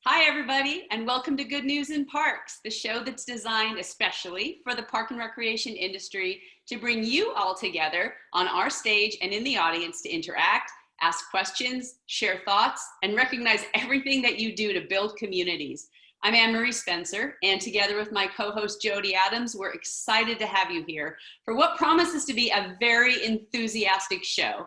Hi, everybody, and welcome to Good News in Parks, the show that's designed especially for the park and recreation industry to bring you all together on our stage and in the audience to interact, ask questions, share thoughts, and recognize everything that you do to build communities. I'm Anne-Marie Spencer, and together with my co-host Jody Adams, we're excited to have you here for what promises to be a very enthusiastic show.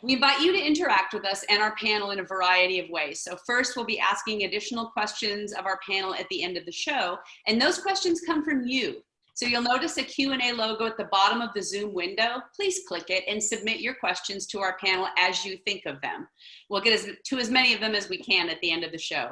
We invite you to interact with us and our panel in a variety of ways. So first, we'll be asking additional questions of our panel at the end of the show, and those questions come from you. So you'll notice a Q&A logo at the bottom of the Zoom window. Please click it and submit your questions to our panel as you think of them. We'll get to as many of them as we can at the end of the show.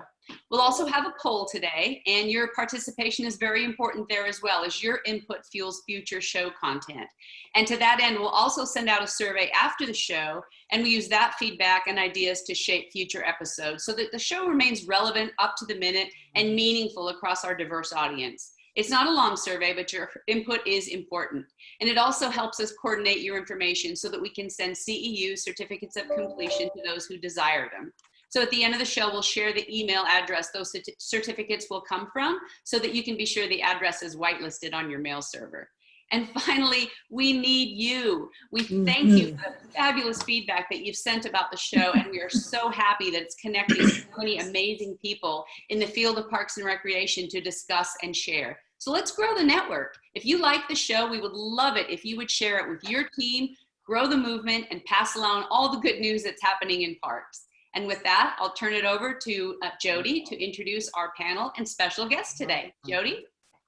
We'll also have a poll today, and your participation is very important there as well, as your input fuels future show content. And to that end, we'll also send out a survey after the show, and we use that feedback and ideas to shape future episodes so that the show remains relevant, up to the minute, and meaningful across our diverse audience. It's not a long survey, but your input is important. And it also helps us coordinate your information so that we can send CEU certificates of completion to those who desire them. So at the end of the show, we'll share the email address those certificates will come from so that you can be sure the address is whitelisted on your mail server. And finally, we need you. We thank you for the fabulous feedback that you've sent about the show, and we are so happy that it's connecting so many amazing people in the field of parks and recreation to discuss and share. So let's grow the network. If you like the show, we would love it if you would share it with your team, grow the movement, and pass along all the good news that's happening in parks. And with that, I'll turn it over to Jody to introduce our panel and special guest today. Jody?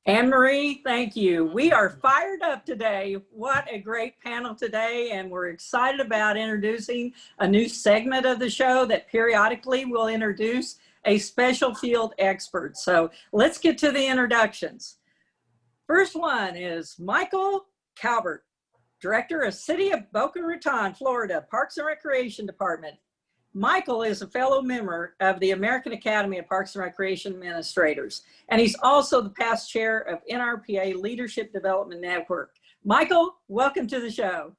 Anne-Marie, thank you. We are fired up today. What a great panel today, and we're excited about introducing a new segment of the show that periodically will introduce a special field expert. So let's get to the introductions. First one is Michael Kalvort, Director of City of Boca Raton, Florida, Parks and Recreation Department. Michael is a fellow member of the American Academy of Parks and Recreation Administrators, and he's also the past chair of NRPA Leadership Development Network. Michael, welcome to the show.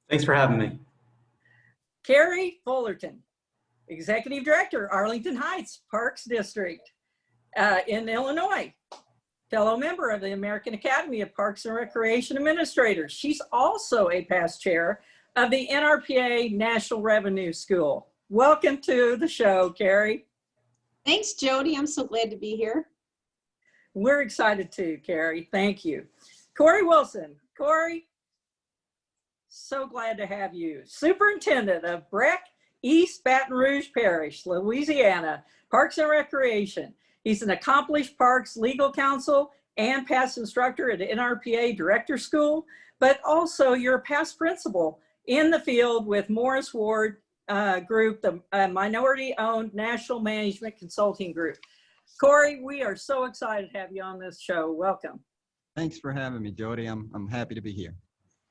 Thanks for having me. Carrie Fullerton, Executive Director, Arlington Heights Parks District in Illinois, fellow member of the American Academy of Parks and Recreation Administrators. She's also a past chair of the NRPA National Revenue School. Welcome to the show, Carrie. Thanks, Jody. I'm so glad to be here. We're excited too, Carrie. Thank you. Corey Willson. Corey, so glad to have you. Superintendent of BREC, East Baton Rouge Parish, Louisiana, Parks and Recreation. He's an accomplished parks legal counsel and past instructor at NRPA Director School, but also you're a past principal in the field with Morris Ward Group, the minority-owned national management consulting group. Corey, we are so excited to have you on this show. Welcome. Thanks for having me, Jody. I'm happy to be here.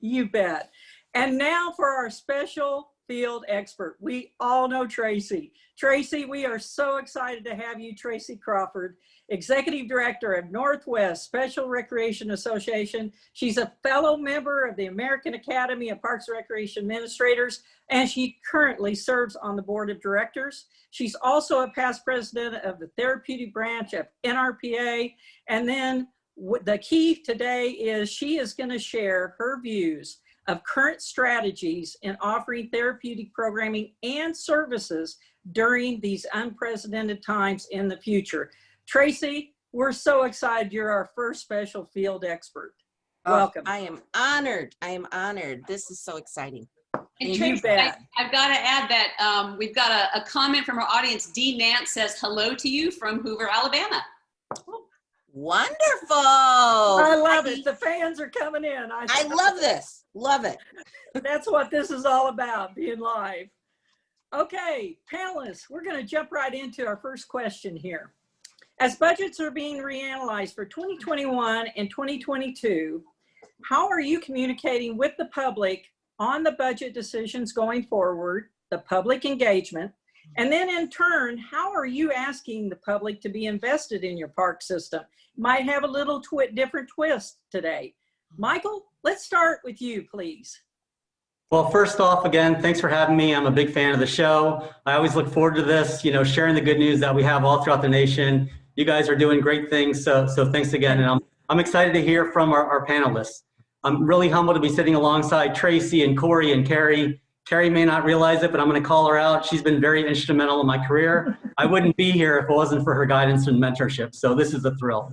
You bet. And now for our special field expert. We all know Tracey. Tracey, we are so excited to have you, Tracey Crawford, Executive Director of Northwest Special Recreation Association. She's a fellow member of the American Academy of Parks and Recreation Administrators, and she currently serves on the board of directors. She's also a past president of the therapeutic branch of NRPA. And then the key today is she is going to share her views of current strategies in offering therapeutic programming and services during these unprecedented times in the future. Tracey, we're so excited you're our first special field expert. Welcome. I am honored. I am honored. This is so exciting. And Tracey, I've got to add that we've got a comment from our audience. D. Nance says hello to you from Hoover, Alabama. Wonderful. I love it. The fans are coming in. I love this. Love it. That's what this is all about, being live. Okay, panelists, we're going to jump right into our first question here. As budgets are being reanalyzed for 2021 and 2022, how are you communicating with the public on the budget decisions going forward, the public engagement, and then in turn, how are you asking the public to be invested in your park system? Might have a little different twist today. Michael, let's start with you, please. Well, first off, again, thanks for having me. I'm a big fan of the show. I always look forward to this, sharing the good news that we have all throughout the nation. You guys are doing great things, so thanks again. And I'm excited to hear from our panelists. I'm really humbled to be sitting alongside Tracey and Corey and Carrie. Carrie may not realize it, but I'm going to call her out. She's been very instrumental in my career. I wouldn't be here if it wasn't for her guidance and mentorship, so this is a thrill.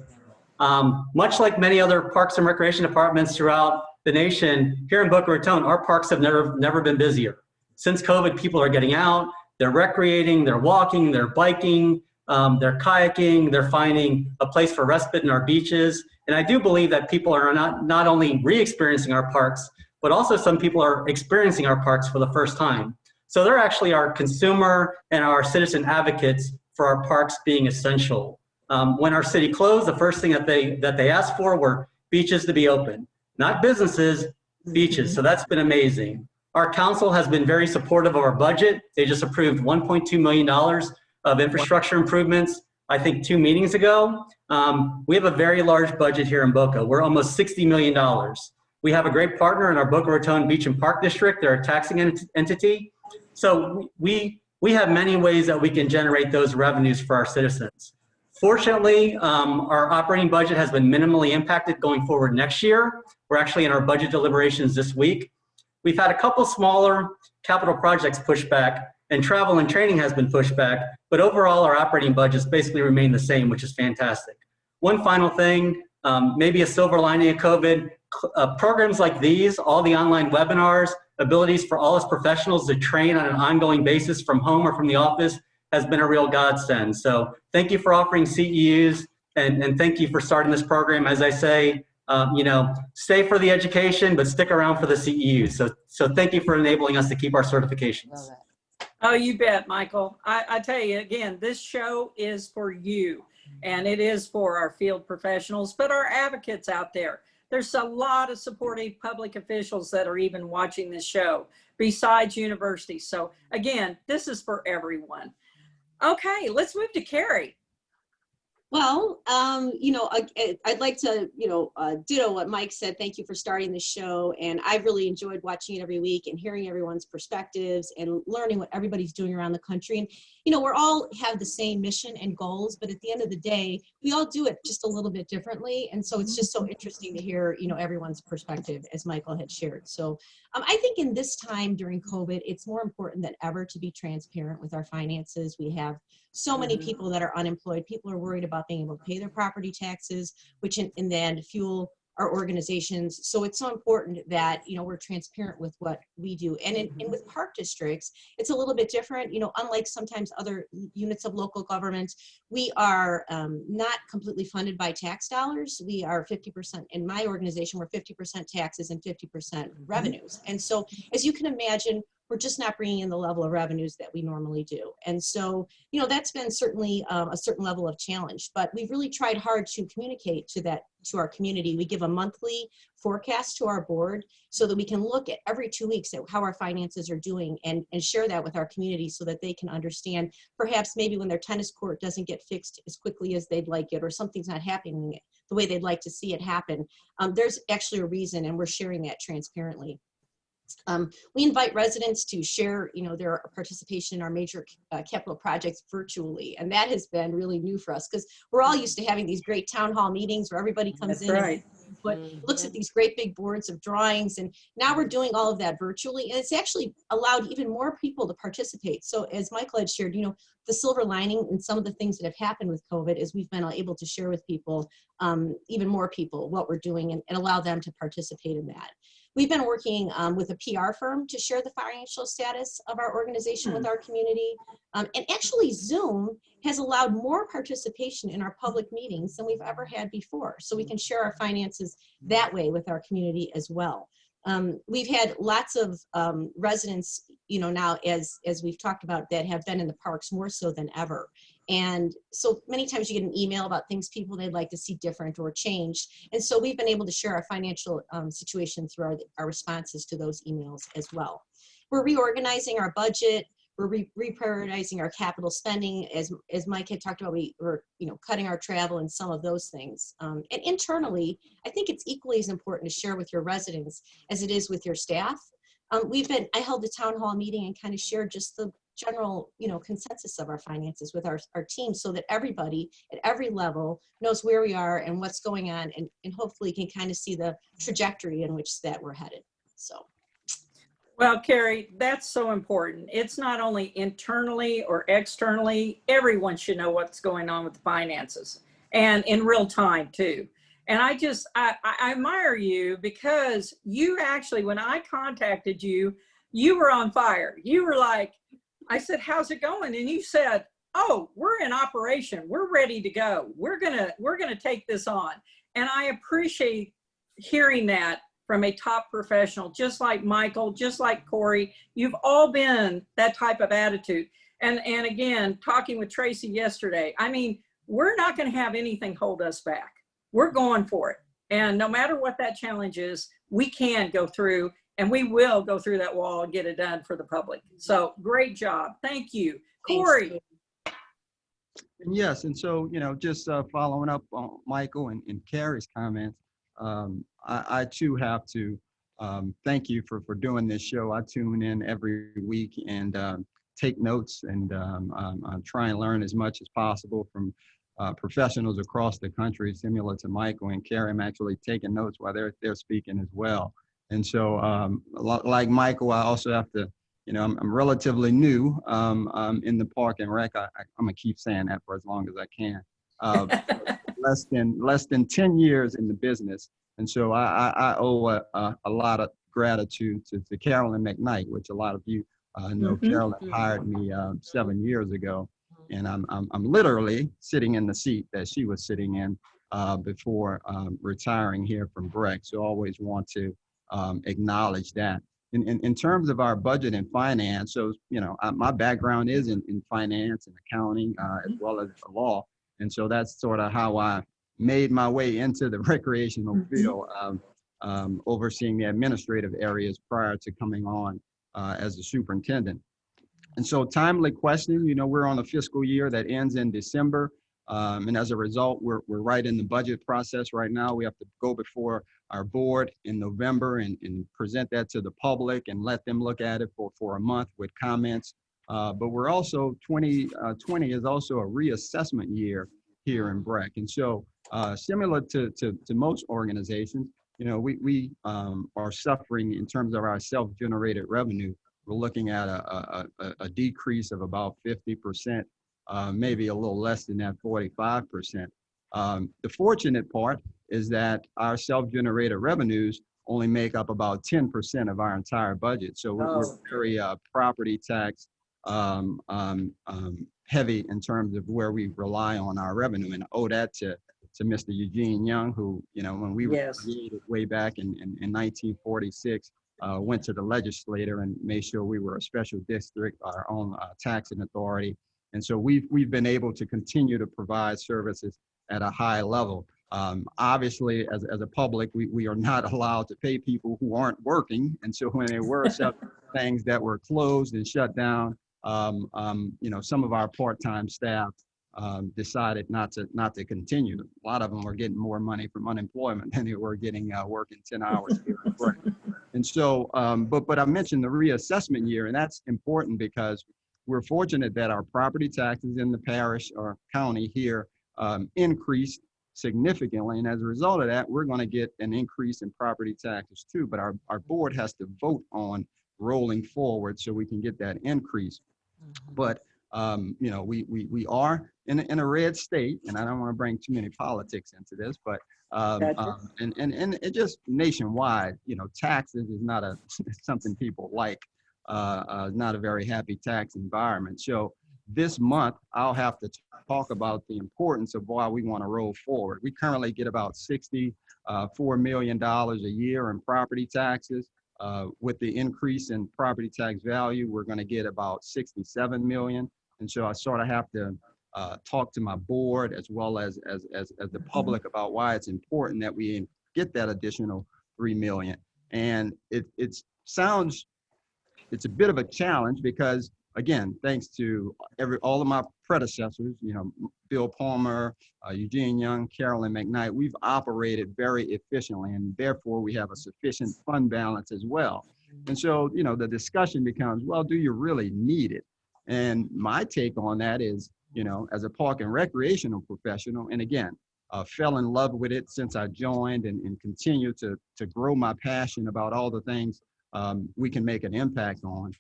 Much like many other parks and recreation departments throughout the nation, here in Boca Raton, our parks have never been busier. Since COVID, people are getting out, they're recreating, they're walking, they're biking, they're kayaking, they're finding a place for respite in our beaches. And I do believe that people are not only re-experiencing our parks, but also some people are experiencing our parks for the first time. So they're actually our consumer and our citizen advocates for our parks being essential. When our city closed, the first thing that they asked for were beaches to be open. Not businesses, beaches. So that's been amazing. Our council has been very supportive of our budget. They just approved $1.2 million of infrastructure improvements, I think 2 meetings ago. We have a very large budget here in Boca. We're almost $60 million. We have a great partner in our Boca Raton Beach and Park District. They're a taxing entity. So we have many ways that we can generate those revenues for our citizens. Fortunately, our operating budget has been minimally impacted going forward next year. We're actually in our budget deliberations this week. We've had a couple smaller capital projects pushed back, and travel and training has been pushed back, but overall our operating budgets basically remain the same, which is fantastic. One final thing, maybe a silver lining of COVID, programs like these, all the online webinars, abilities for all us professionals to train on an ongoing basis from home or from the office has been a real godsend. So thank you for offering CEUs and thank you for starting this program. As I say, stay for the education, but stick around for the CEUs. So thank you for enabling us to keep our certifications. Oh, you bet, Michael. I tell you again, this show is for you and it is for our field professionals, but our advocates out there. There's a lot of supportive public officials that are even watching this show besides universities. So again, this is for everyone. Okay, let's move to Carrie. Well, I'd like to, ditto what Mike said. Thank you for starting the show. And I've really enjoyed watching it every week and hearing everyone's perspectives and learning what everybody's doing around the country. And, we're all have the same mission and goals, but at the end of the day, we all do it just a little bit differently. And so it's just so interesting to hear, everyone's perspective, as Michael had shared. So I think in this time during COVID, it's more important than ever to be transparent with our finances. We have so many people that are unemployed. People are worried about being able to pay their property taxes, which in the end fuel our organizations. So it's so important that, we're transparent with what we do. And with park districts, it's a little bit different. Unlike sometimes other units of local government, we are not completely funded by tax dollars. We are 50%, in my organization, we're 50% taxes and 50% revenues. And so as you can imagine, we're just not bringing in the level of revenues that we normally do. And so, that's been certainly a certain level of challenge, but we've really tried hard to communicate to our community. We give a monthly forecast to our board so that we can look at every 2 weeks at how our finances are doing and share that with our community so that they can understand perhaps maybe when their tennis court doesn't get fixed as quickly as they'd like it, or something's not happening the way they'd like to see it happen. There's actually a reason, and we're sharing that transparently. We invite residents to share, their participation in our major capital projects virtually, and that has been really new for us because we're all used to having these great town hall meetings where everybody comes in and looks at these great big boards of drawings, and now we're doing all of that virtually, and it's actually allowed even more people to participate. So as Michael had shared, the silver lining and some of the things that have happened with COVID is we've been able to share with people, even more people, what we're doing and allow them to participate in that. We've been working with a PR firm to share the financial status of our organization with our community. And actually Zoom has allowed more participation in our public meetings than we've ever had before. So we can share our finances that way with our community as well. We've had lots of residents, now as we've talked about, that have been in the parks more so than ever. And so many times you get an email about things people they'd like to see different or changed. And so we've been able to share our financial situation through our responses to those emails as well. We're reorganizing our budget. We're reprioritizing our capital spending. As Mike had talked about, we're cutting our travel and some of those things. And internally, I think it's equally as important to share with your residents as it is with your staff. I held a town hall meeting and kind of shared just the general, consensus of our finances with our team, so that everybody at every level knows where we are and what's going on, and hopefully can kind of see the trajectory in which that we're headed. So. Well, Carrie, that's so important. It's not only internally or externally, everyone should know what's going on with the finances, and in real time too. And I admire you, because you actually, when I contacted you, you were on fire. You were like, I said, how's it going? And you said, oh, we're in operation. We're ready to go. We're gonna take this on. And I appreciate hearing that from a top professional, just like Michael, just like Corey. You've all been that type of attitude. And again, talking with Tracey yesterday, I mean, we're not gonna have anything hold us back. We're going for it. And no matter what that challenge is, we can go through, and we will go through that wall and get it done for the public. So great job. Thank you. Corey. Yes, and so, just following up on Michael and Carrie's comments, I too have to thank you for doing this show. I tune in every week and take notes, and I try and learn as much as possible from professionals across the country, similar to Michael and Carrie. I'm actually taking notes while they're speaking as well. And so, like Michael, I also have to, I'm relatively new in the Park and Rec. I'm gonna keep saying that for as long as I can. Less than 10 years in the business, and so I owe a lot of gratitude to Carolyn McKnight, which a lot of you know. Carolyn hired me 7 years ago, and I'm literally sitting in the seat that she was sitting in before retiring here from BREC. So I always want to acknowledge that. In terms of our budget and finance, so my background is in finance and accounting as well as law, and so that's sort of how I made my way into the recreational field, overseeing the administrative areas prior to coming on as a superintendent. And so, timely question, we're on a fiscal year that ends in December. And as a result, we're right in the budget process right now. We have to go before our board in November and present that to the public and let them look at it for a month with comments. But we're also, 2020 is also a reassessment year here in BREC. And so similar to most organizations, we are suffering in terms of our self-generated revenue. We're looking at a decrease of about 50%, maybe a little less than that, 45%. The fortunate part is that our self-generated revenues only make up about 10% of our entire budget. So we're very property tax heavy in terms of where we rely on our revenue, and I owe that to Mr. Eugene Young, who, when we were created way back in 1946, went to the legislator and made sure we were a special district, our own taxing authority. And so we've been able to continue to provide services at a high level. Obviously, as a public, we are not allowed to pay people who aren't working. And so when there were some things that were closed and shut down, some of our part-time staff decided not to continue. A lot of them were getting more money from unemployment than they were getting working 10 hours here at work. And so, but I mentioned the reassessment year, and that's important because we're fortunate that our property taxes in the parish or county here increased significantly. And as a result of that, we're going to get an increase in property taxes too. But our board has to vote on rolling forward so we can get that increase. But we are in a red state, and I don't want to bring too many politics into this, but and it just nationwide, taxes is not something people like, not a very happy tax environment. So this month I'll have to talk about the importance of why we want to roll forward. We currently get about $64 million a year in property taxes. With the increase in property tax value, we're going to get about 67 million. And so I sort of have to talk to my board as well as the public about why it's important that we get that additional 3 million. And it's a bit of a challenge because, again, thanks to all of my predecessors, Bill Palmer, Eugene Young, Carolyn McKnight, we've operated very efficiently, and therefore we have a sufficient fund balance as well. And so, you know, the discussion becomes, well, do you really need it? And my take on that is, you know, as a park and recreational professional, and again, fell in love with it since I joined and continue to grow my passion about all the things we can make an impact on.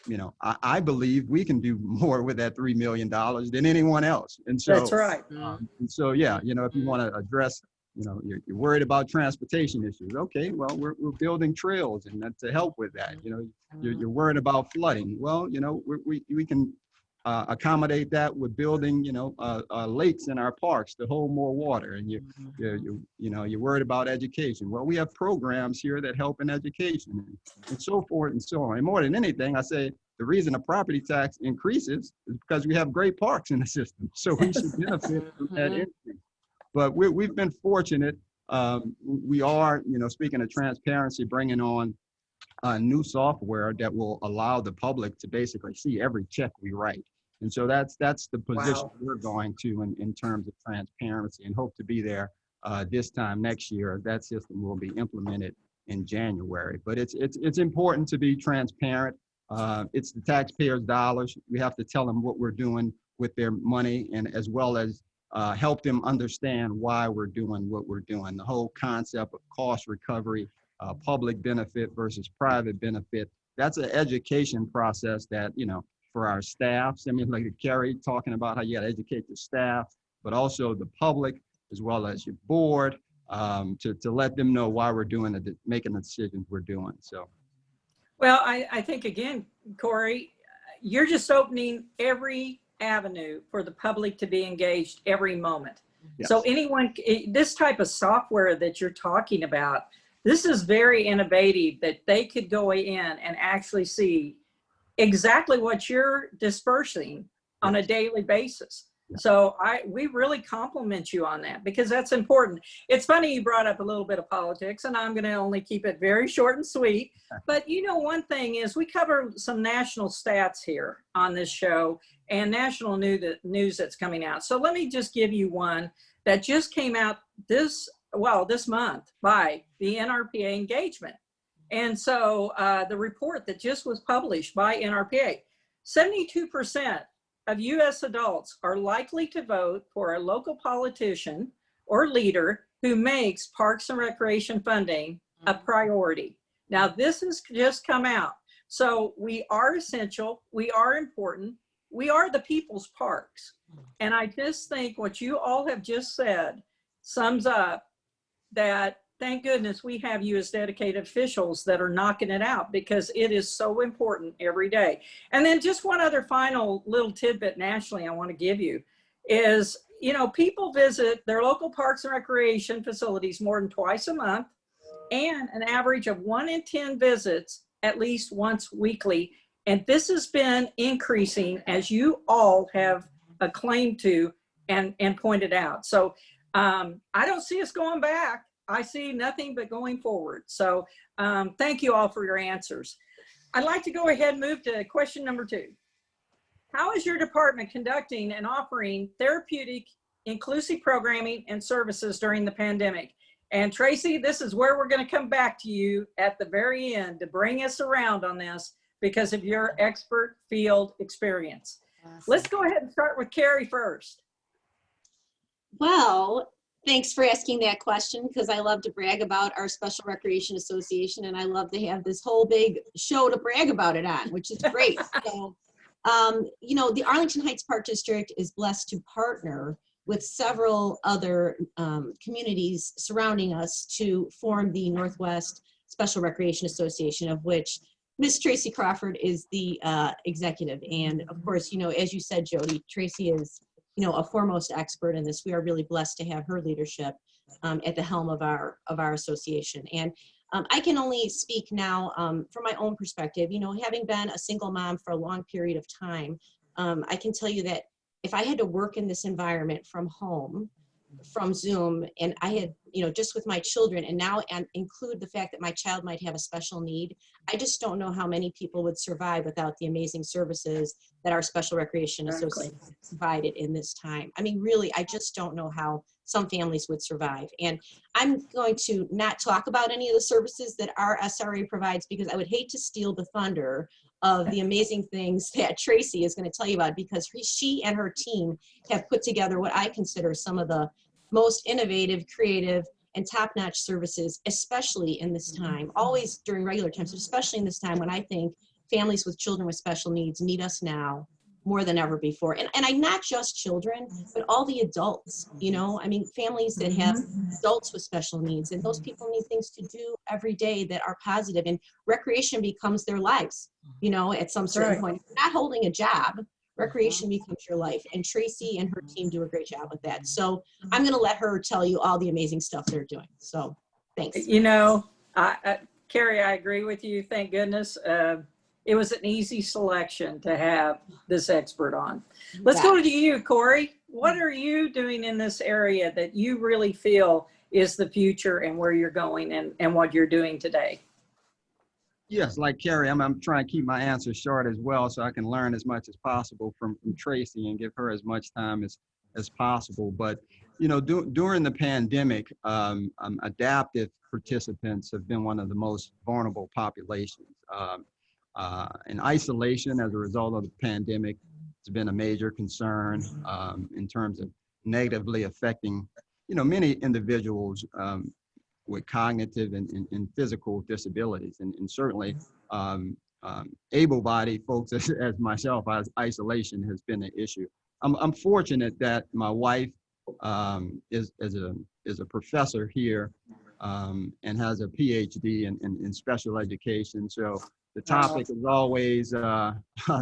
You know, I believe we can do more with that $3 million than anyone else. And so that's right. And so, yeah, you know, if you want to address, you know, you're worried about transportation issues. Okay, well, we're building trails and that to help with that. You know, you're worried about flooding. Well, you know, we can accommodate that with building, you know, lakes in our parks to hold more water. And you're worried about education. Well, we have programs here that help in education and so forth and so on. And more than anything, I say the reason the property tax increases is because we have great parks in the system. So we should benefit from that increase. But we've been fortunate. We are, you know, speaking of transparency, bringing on new software that will allow the public to basically see every check we write. And so that's the position we're going to in terms of transparency, and hope to be there this time next year. That system will be implemented in January. But it's important to be transparent. It's the taxpayers' dollars. We have to tell them what we're doing with their money, and as well as help them understand why we're doing what we're doing. The whole concept of cost recovery, public benefit versus private benefit, that's an education process that, you know, for our staffs, I mean, like Carrie talking about how you got to educate the staff, but also the public, as well as your board, to let them know why we're doing making the decisions we're doing. So. Well, I think, again, Corey, you're just opening every avenue for the public to be engaged every moment. Yes. So anyone, this type of software that you're talking about, this is very innovative, that they could go in and actually see exactly what you're dispersing on a daily basis. So we really compliment you on that, because that's important. It's funny you brought up a little bit of politics, and I'm going to only keep it very short and sweet. But you know, one thing is we cover some national stats here on this show and national news that's coming out. So let me just give you one that just came out this month by the NRPA engagement. And so the report that just was published by NRPA, 72% of US adults are likely to vote for a local politician or leader who makes parks and recreation funding a priority. Now, this has just come out. So we are essential, we are important, we are the people's parks. And I just think what you all have just said sums up that, thank goodness we have you as dedicated officials that are knocking it out, because it is so important every day. And then just one other final little tidbit nationally I want to give you is, you know, people visit their local parks and recreation facilities more than twice a month, and an average of 1 in 10 visits at least once weekly. And this has been increasing, as you all have acclaimed to and pointed out. So I don't see us going back. I see nothing but going forward. So thank you all for your answers. I'd like to go ahead and move to question number 2. How is your department conducting and offering therapeutic, inclusive programming and services during the pandemic? And Tracey, this is where we're going to come back to you at the very end to bring us around on this because of your expert field experience. Awesome. Let's go ahead and start with Carrie first. Well, thanks for asking that question, because I love to brag about our Special Recreation Association, and I love to have this whole big show to brag about it on, which is great. So, you know, the Arlington Heights Park District is blessed to partner with several other communities surrounding us to form the Northwest Special Recreation Association, of which Miss Tracey Crawford is the executive. And of course, you know, as you said, Jody, Tracey is, you know, a foremost expert in this. We are really blessed to have her leadership at the helm of our association. And I can only speak now from my own perspective. You know, having been a single mom for a long period of time, I can tell you that if I had to work in this environment from home, from Zoom, and I had, you know, just with my children, and now and include the fact that my child might have a special need, I just don't know how many people would survive without the amazing services that our Special Recreation Association provided in this time. I mean, really, I just don't know how some families would survive. And I'm going to not talk about any of the services that our SRA provides, because I would hate to steal the thunder of the amazing things that Tracey is going to tell you about, because she and her team have put together what I consider some of the most innovative, creative, and top-notch services, especially in this time, always during regular times, but especially in this time when I think families with children with special needs need us now more than ever before. And I not just children, but all the adults, you know, I mean, families that have adults with special needs, and those people need things to do every day that are positive, and recreation becomes their lives, you know, at some certain point. If you're not holding a job, recreation becomes your life, and Tracey and her team do a great job with that. So I'm going to let her tell you all the amazing stuff they're doing. So thanks. You know, Carrie, I agree with you. Thank goodness. It was an easy selection to have this expert on. Let's go to you, Corey. What are you doing in this area that you really feel is the future, and where you're going, and what you're doing today? Yes, like Carrie, I'm trying to keep my answers short as well, so I can learn as much as possible from Tracey and give her as much time as possible. But, you know, during the pandemic, adaptive participants have been one of the most vulnerable populations. In isolation as a result of the pandemic, it's been a major concern in terms of negatively affecting, you know, many individuals with cognitive and physical disabilities, and certainly able-bodied folks as myself, isolation has been an issue. I'm fortunate that my wife is a professor here and has a PhD in special education. So the topic is always a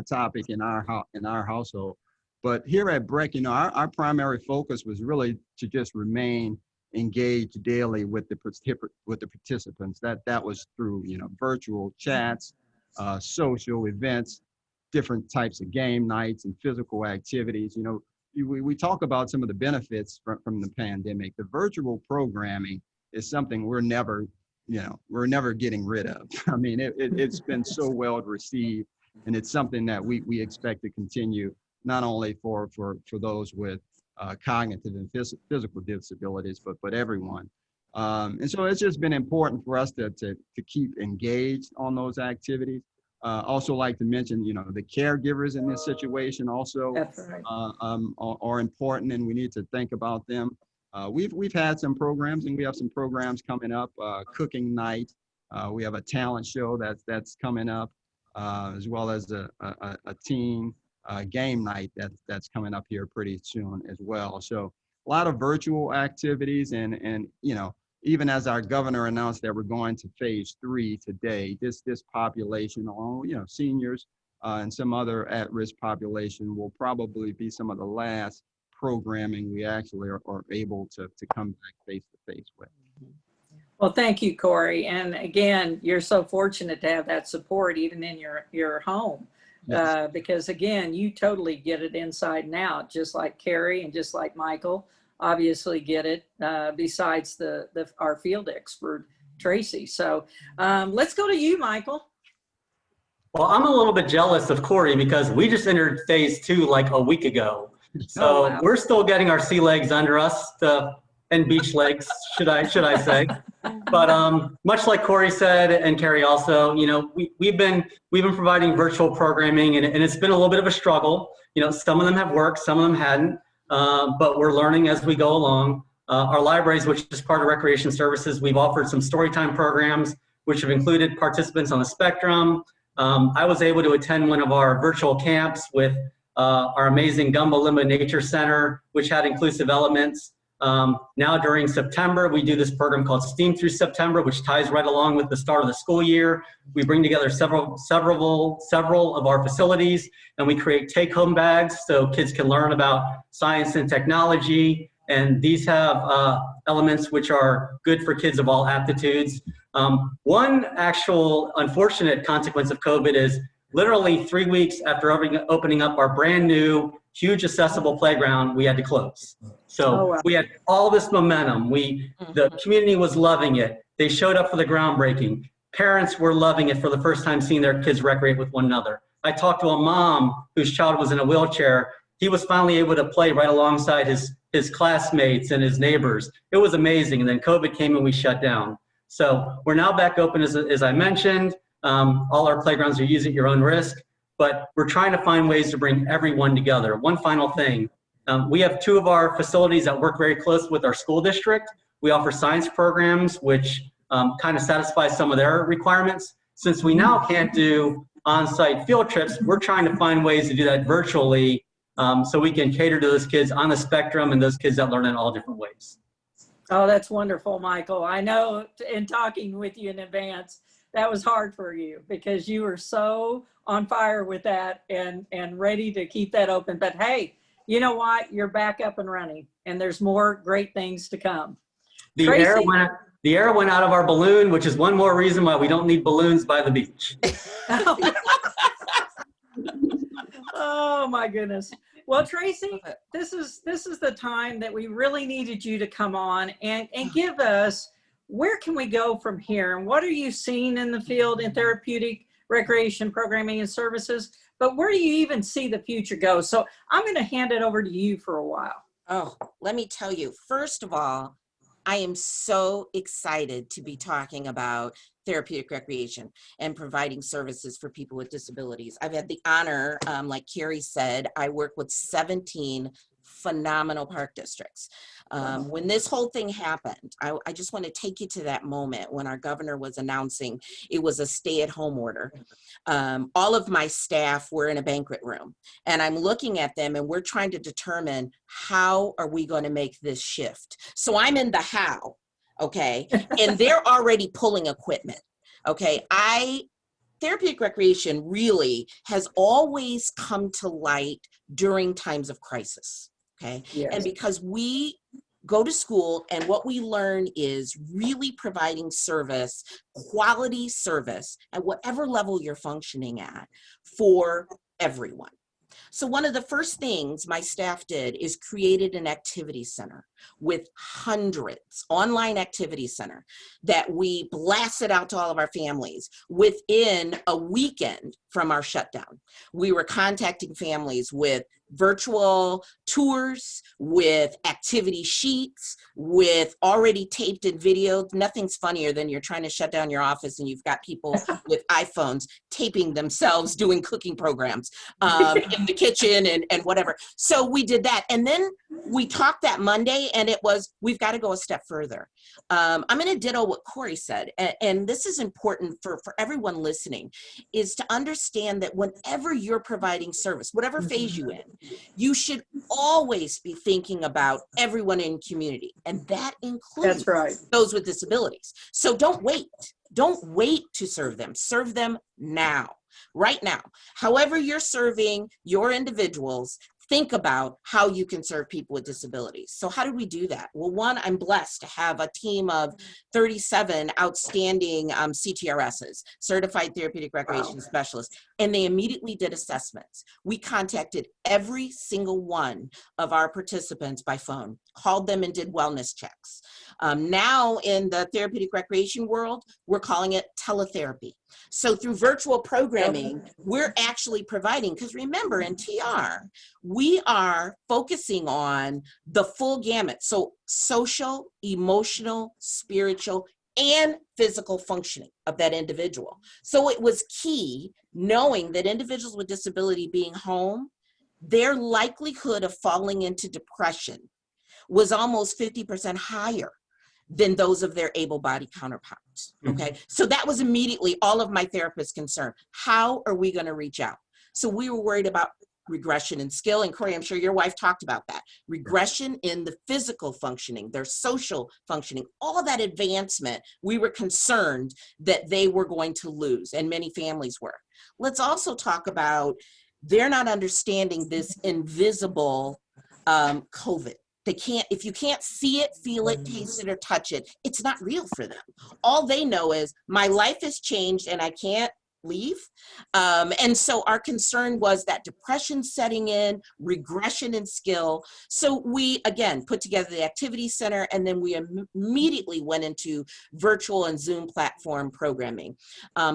topic in our household. But here at BREC, you know, our primary focus was really to just remain engaged daily with the participants. That was through, you know, virtual chats, social events, different types of game nights and physical activities. You know, we talk about some of the benefits from the pandemic. The virtual programming is something we're never getting rid of. I mean, it's been so well received, and it's something that we expect to continue, not only for those with cognitive and physical disabilities, but everyone. And so it's just been important for us to keep engaged on those activities. Also like to mention, you know, the caregivers in this situation also are important, and we need to think about them. We've had some programs, and we have some programs coming up, cooking night. We have a talent show that's coming up, as well as a teen game night that's coming up here pretty soon as well. So a lot of virtual activities, and you know, even as our governor announced that we're going to phase 3 today, this population, along with, you know, seniors and some other at-risk population, will probably be some of the last programming we actually are able to come back face-to-face with. Well, thank you, Corey. And again, you're so fortunate to have that support even in your home. Yes. Because again, you totally get it inside and out, just like Carrie and just like Michael obviously get it, besides our field expert, Tracey. So let's go to you, Michael. Well, I'm a little bit jealous of Corey because we just entered phase 2 like a week ago. So we're still getting our sea legs under us, and beach legs, should I say. But much like Corey said, and Carrie also, you know, we've been providing virtual programming, and it's been a little bit of a struggle. You know, some of them have worked, some of them hadn't, but we're learning as we go along. Our libraries, which is part of Recreation Services, we've offered some storytime programs, which have included participants on the spectrum. I was able to attend one of our virtual camps with our amazing Gumbo Limbo Nature Center, which had inclusive elements. Now during September, we do this program called STEAM Through September, which ties right along with the start of the school year. We bring together several of our facilities, and we create take-home bags so kids can learn about science and technology. And these have elements which are good for kids of all aptitudes. One actual unfortunate consequence of COVID is literally 3 weeks after opening up our brand new huge accessible playground we had to close. So wow. we had all this momentum. The community was loving it. They showed up for the groundbreaking. Parents were loving it for the first time, seeing their kids recreate with one another. I talked to a mom whose child was in a wheelchair. He was finally able to play right alongside his classmates and his neighbors. It was amazing. And then COVID came and we shut down. So we're now back open, as I mentioned. All our playgrounds are used at your own risk, but we're trying to find ways to bring everyone together. One final thing. We have 2 of our facilities that work very close with our school district. We offer science programs, which kind of satisfy some of their requirements. Since we now can't do on-site field trips, we're trying to find ways to do that virtually so we can cater to those kids on the spectrum and those kids that learn in all different ways. Oh, that's wonderful, Michael. I know in talking with you in advance, that was hard for you because you were so on fire with that and ready to keep that open. But hey, you know what? You're back up and running, and there's more great things to come. The air went out of our balloon, which is one more reason why we don't need balloons by the beach. Oh my goodness. Well, Tracey, this is the time that we really needed you to come on and give us, where can we go from here? And what are you seeing in the field in therapeutic recreation programming and services? But where do you even see the future go? So I'm going to hand it over to you for a while. Oh, let me tell you, first of all, I am so excited to be talking about therapeutic recreation and providing services for people with disabilities. I've had the honor, like Carrie said, I work with 17 phenomenal park districts. When this whole thing happened, I just want to take you to that moment when our governor was announcing it was a stay-at-home order. All of my staff were in a banquet room, and I'm looking at them, and we're trying to determine how are we going to make this shift. So I'm in the how, okay, and they're already pulling equipment, okay. Therapeutic recreation really has always come to light during times of crisis. Okay. Yes. And because we go to school and what we learn is really providing service, quality service at whatever level you're functioning at for everyone. So one of the first things my staff did is created an activity center with hundreds, online activity center that we blasted out to all of our families within a weekend from our shutdown. We were contacting families with virtual tours, with activity sheets, with already taped and videoed. Nothing's funnier than you're trying to shut down your office and you've got people with iPhones taping themselves doing cooking programs in the kitchen and whatever. So we did that. And then we talked that Monday and it was, we've got to go a step further. I'm going to ditto what Corey said. And this is important for everyone listening, is to understand that whenever you're providing service, whatever phase you're in, you should always be thinking about everyone in community. And that includes those with disabilities. So don't wait. Don't wait to serve them. Serve them now, right now. However you're serving your individuals, think about how you can serve people with disabilities. So how do we do that? Well, one, I'm blessed to have a team of 37 outstanding CTRSs, Certified Therapeutic Recreation Specialists, and they immediately did assessments. We contacted every single one of our participants by phone, called them and did wellness checks. Now in the therapeutic recreation world, we're calling it teletherapy. So through virtual programming, we're actually providing, because remember in TR, we are focusing on the full gamut. So social, emotional, spiritual, and physical functioning of that individual. So it was key knowing that individuals with disability being home, their likelihood of falling into depression was almost 50% higher than those of their able-bodied counterparts, okay? So that was immediately all of my therapists' concern. How are we gonna reach out? So we were worried about regression in skill, and Corey, I'm sure your wife talked about that. Regression in the physical functioning, their social functioning, all that advancement, we were concerned that they were going to lose, and many families were. Let's also talk about, they're not understanding this invisible COVID. They can't, if you can't see it, feel it, taste it, or touch it, it's not real for them. All they know is my life has changed and I can't leave. And so our concern was that depression setting in, regression in skill. So we, again, put together the activity center, and then we immediately went into virtual and Zoom platform programming,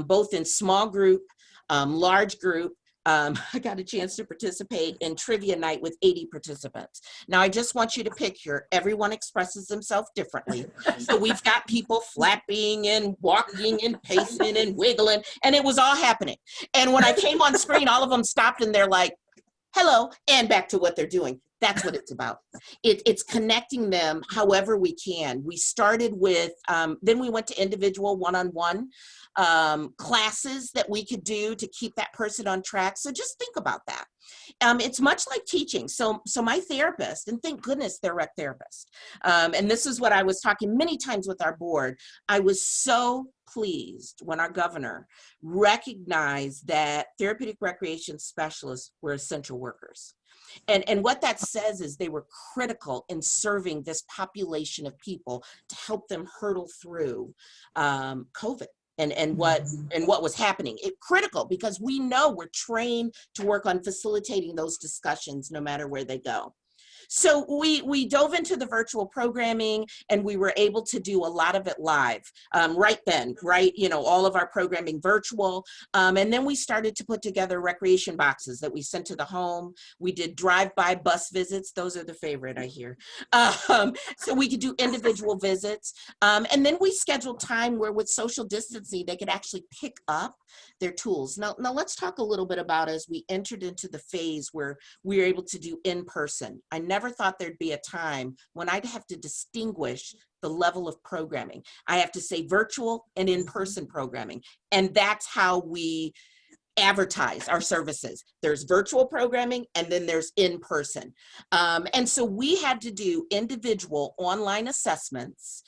both in small group, large group. I got a chance to participate in trivia night with 80 participants. Now, I just want you to picture, everyone expresses themselves differently. So we've got people flapping and walking and pacing and wiggling, and it was all happening. And when I came on screen, all of them stopped and they're like, hello, and back to what they're doing. That's what it's about. It's connecting them however we can. We started with, then we went to individual one-on-one classes that we could do to keep that person on track. So just think about that. It's much like teaching. So my therapist, and thank goodness they're rec therapists, and this is what I was talking many times with our board, I was so pleased when our governor recognized that therapeutic recreation specialists were essential workers. And what that says is they were critical in serving this population of people to help them hurdle through COVID. And what was happening. It's critical because we know we're trained to work on facilitating those discussions no matter where they go. So we dove into the virtual programming, and we were able to do a lot of it live right then, right? You know, all of our programming virtual. And then we started to put together recreation boxes that we sent to the home. We did drive-by bus visits. Those are the favorite, I hear. So we could do individual visits. And then we scheduled time where with social distancing, they could actually pick up their tools. Now let's talk a little bit about as we entered into the phase where we were able to do in-person. I never thought there'd be a time when I'd have to distinguish the level of programming. I have to say virtual and in-person programming. And that's how we advertise our services. There's virtual programming and then there's in-person. And so we had to do individual online assessments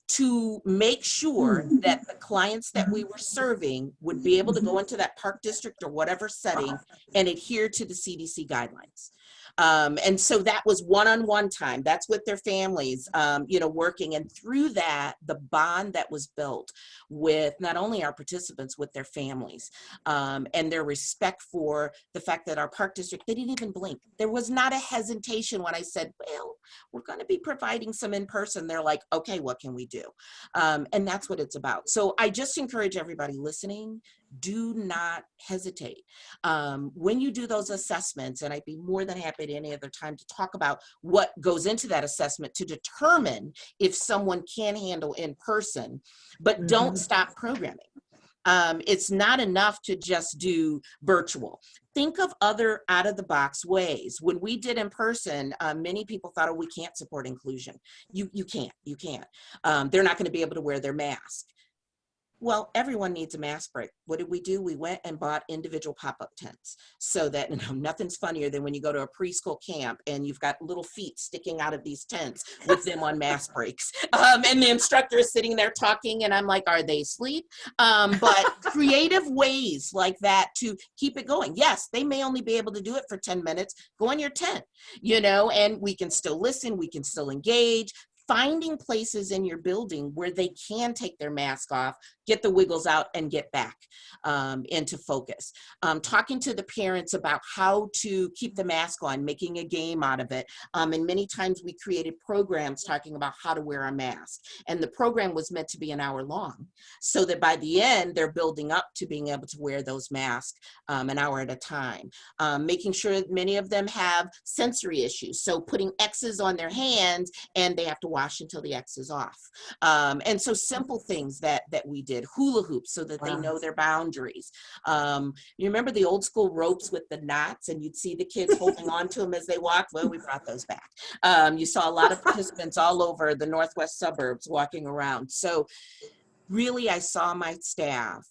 to make sure that the clients that we were serving would be able to go into that park district or whatever setting and adhere to the CDC guidelines. And so that was one-on-one time. That's with their families, you know, working. And through that, the bond that was built with not only our participants, with their families, and their respect for the fact that our park district, they didn't even blink. There was not a hesitation when I said, well, we're going to be providing some in-person. They're like, okay, what can we do? And that's what it's about. So I just encourage everybody listening, do not hesitate. When you do those assessments, and I'd be more than happy at any other time to talk about what goes into that assessment to determine if someone can handle in person, but don't stop programming. It's not enough to just do virtual. Think of other out-of-the-box ways. When we did in person, many people thought, oh, we can't support inclusion. You can't. They're not going to be able to wear their mask. Well, everyone needs a mask break. What did we do? We went and bought individual pop-up tents so that, you know, nothing's funnier than when you go to a preschool camp and you've got little feet sticking out of these tents with them on mask breaks. And the instructor is sitting there talking and I'm like, are they asleep? But creative ways like that to keep it going. Yes, they may only be able to do it for 10 minutes. Go on your tent, you know, and we can still listen, we can still engage. Finding places in your building where they can take their mask off, get the wiggles out, and get back into focus. Talking to the parents about how to keep the mask on, making a game out of it. And many times we created programs talking about how to wear a mask. And the program was meant to be an hour long, so that by the end, they're building up to being able to wear those masks an hour at a time. Making sure that many of them have sensory issues. So putting X's on their hands and they have to wash until the X is off. And so simple things that we did, hula hoops so that they know their boundaries. You remember the old school ropes with the knots and you'd see the kids holding on to them as they walked? Well, we brought those back. You saw a lot of participants all over the northwest suburbs walking around. So really I saw my staff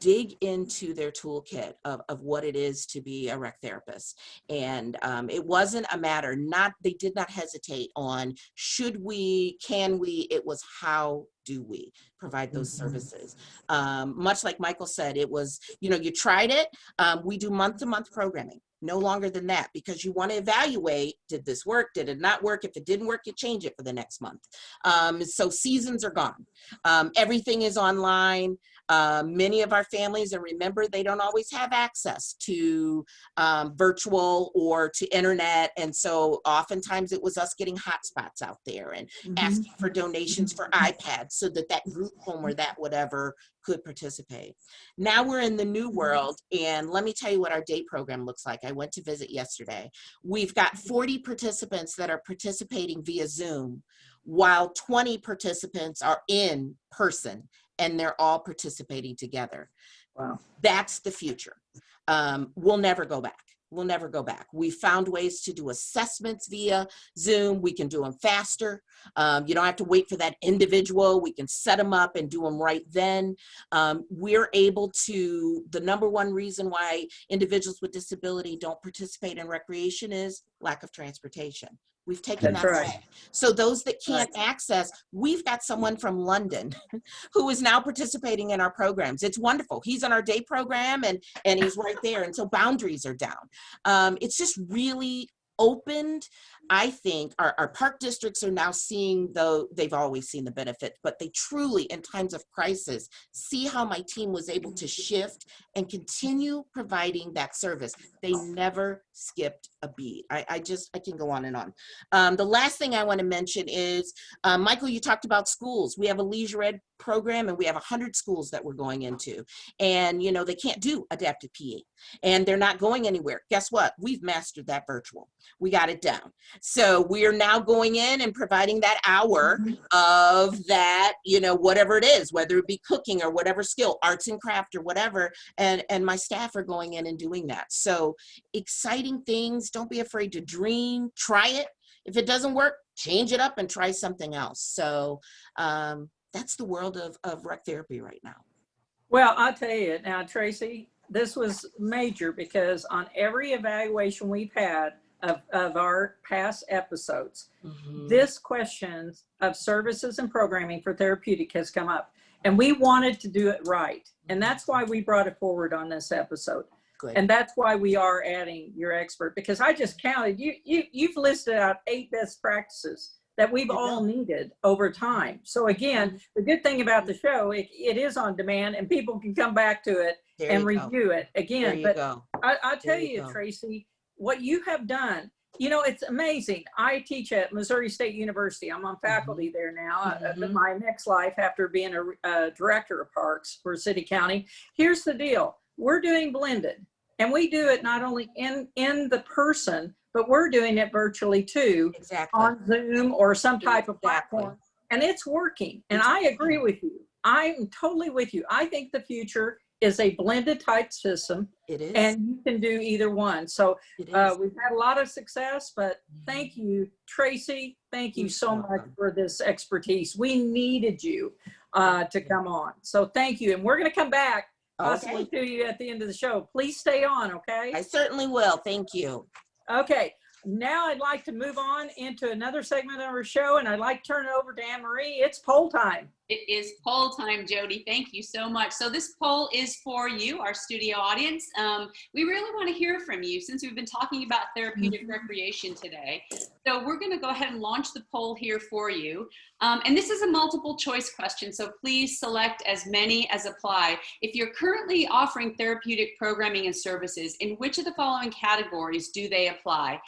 dig into their toolkit of what it is to be a rec therapist. And it wasn't a matter, they did not hesitate on should we, can we, it was how do we provide those services. Much like Michael said, it was, you know, you tried it, we do month-to-month programming. No longer than that, because you want to evaluate, did this work? Did it not work? If it didn't work, you change it for the next month. So seasons are gone. Everything is online. Many of our families, and remember, they don't always have access to virtual or to internet. And so oftentimes it was us getting hotspots out there and asking for donations for iPads so that that group home or that whatever could participate. Now we're in the new world, and let me tell you what our day program looks like. I went to visit yesterday. We've got 40 participants that are participating via Zoom, while 20 participants are in person, and they're all participating together. Wow. That's the future. We'll never go back. We'll never go back. We found ways to do assessments via Zoom. We can do them faster. You don't have to wait for that individual. We can set them up and do them right then. We're able to, the number one reason why individuals with disability don't participate in recreation is lack of transportation. We've taken that away. So those that can't access, we've got someone from London who is now participating in our programs. It's wonderful. He's on our day program and he's right there. And so boundaries are down. It's just really opened. I think our park districts are now seeing, though they've always seen the benefit, but they truly, in times of crisis, see how my team was able to shift and continue providing that service. They never skipped a beat. I can go on and on. The last thing I want to mention is, Michael, you talked about schools. We have a leisure ed program, and we have 100 schools that we're going into, and you know, they can't do adaptive PE, and they're not going anywhere. Guess what? We've mastered that virtual. We got it down. So we are now going in and providing that hour of that, you know, whatever it is, whether it be cooking or whatever skill, arts and craft or whatever, and my staff are going in and doing that. So exciting things. Don't be afraid to dream, try it. If it doesn't work, change it up and try something else. So that's the world of rec therapy right now. Well, I'll tell you now, Tracey, this was major because on every evaluation we've had of our past episodes, this question of services and programming for therapeutic has come up, and we wanted to do it right. And that's why we brought it forward on this episode. Good. And that's why we are adding your expert, because I just counted, you've listed out 8 best practices that we've all needed over time. So again, the good thing about the show, it is on demand and people can come back to it and review it again. But I'll tell you, Tracey, what you have done, you know, it's amazing. I teach at Missouri State University. I'm on faculty there now, my next life after being a director of parks for city county. Here's the deal. We're doing blended, and we do it not only in the person, but we're doing it virtually too, on Zoom or some type of platform, and it's working. And I agree with you. I'm totally with you. I think the future is a blended type system. It is. And you can do either one. So we've had a lot of success, but thank you, Tracey. Thank you so much for this expertise. We needed you to come on. So thank you. And we're going to come back possibly to you at the end of the show. Please stay on, okay? I certainly will. Thank you. Okay. Now I'd like to move on into another segment of our show, and I'd like to turn it over to Anne Marie. It's poll time. It is poll time, Jody. Thank you so much. So this poll is for you, our studio audience. We really want to hear from you since we've been talking about therapeutic recreation today. So we're going to go ahead and launch the poll here for you. And this is a multiple choice question, so please select as many as apply. If you're currently offering therapeutic programming and services, in which of the following categories do they apply?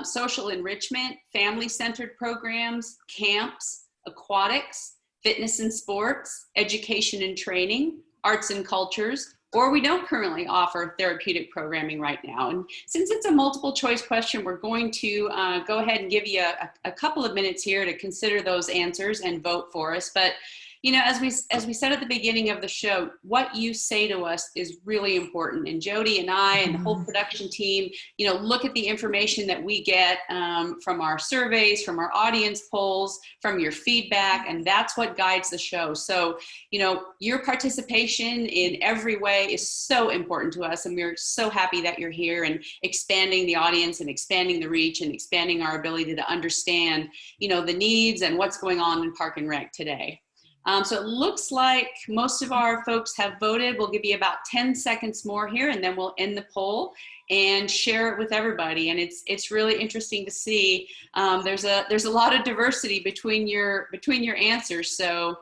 Social enrichment, family-centered programs, camps, aquatics, fitness and sports, education and training, arts and cultures, or we don't currently offer therapeutic programming right now. And since it's a multiple choice question, we're going to go ahead and give you a couple of minutes here to consider those answers and vote for us. But you know, as we said at the beginning of the show, what you say to us is really important. And Jody and I and the whole production team, you know, look at the information that we get from our surveys, from our audience polls, from your feedback, and that's what guides the show. So, you know, your participation in every way is so important to us, and we're so happy that you're here and expanding the audience and expanding the reach and expanding our ability to understand, you know, the needs and what's going on in Park and Rec today. So it looks like most of our folks have voted. We'll give you about 10 seconds more here, and then we'll end the poll and share it with everybody. And it's really interesting to see. There's a lot of diversity between your answers. So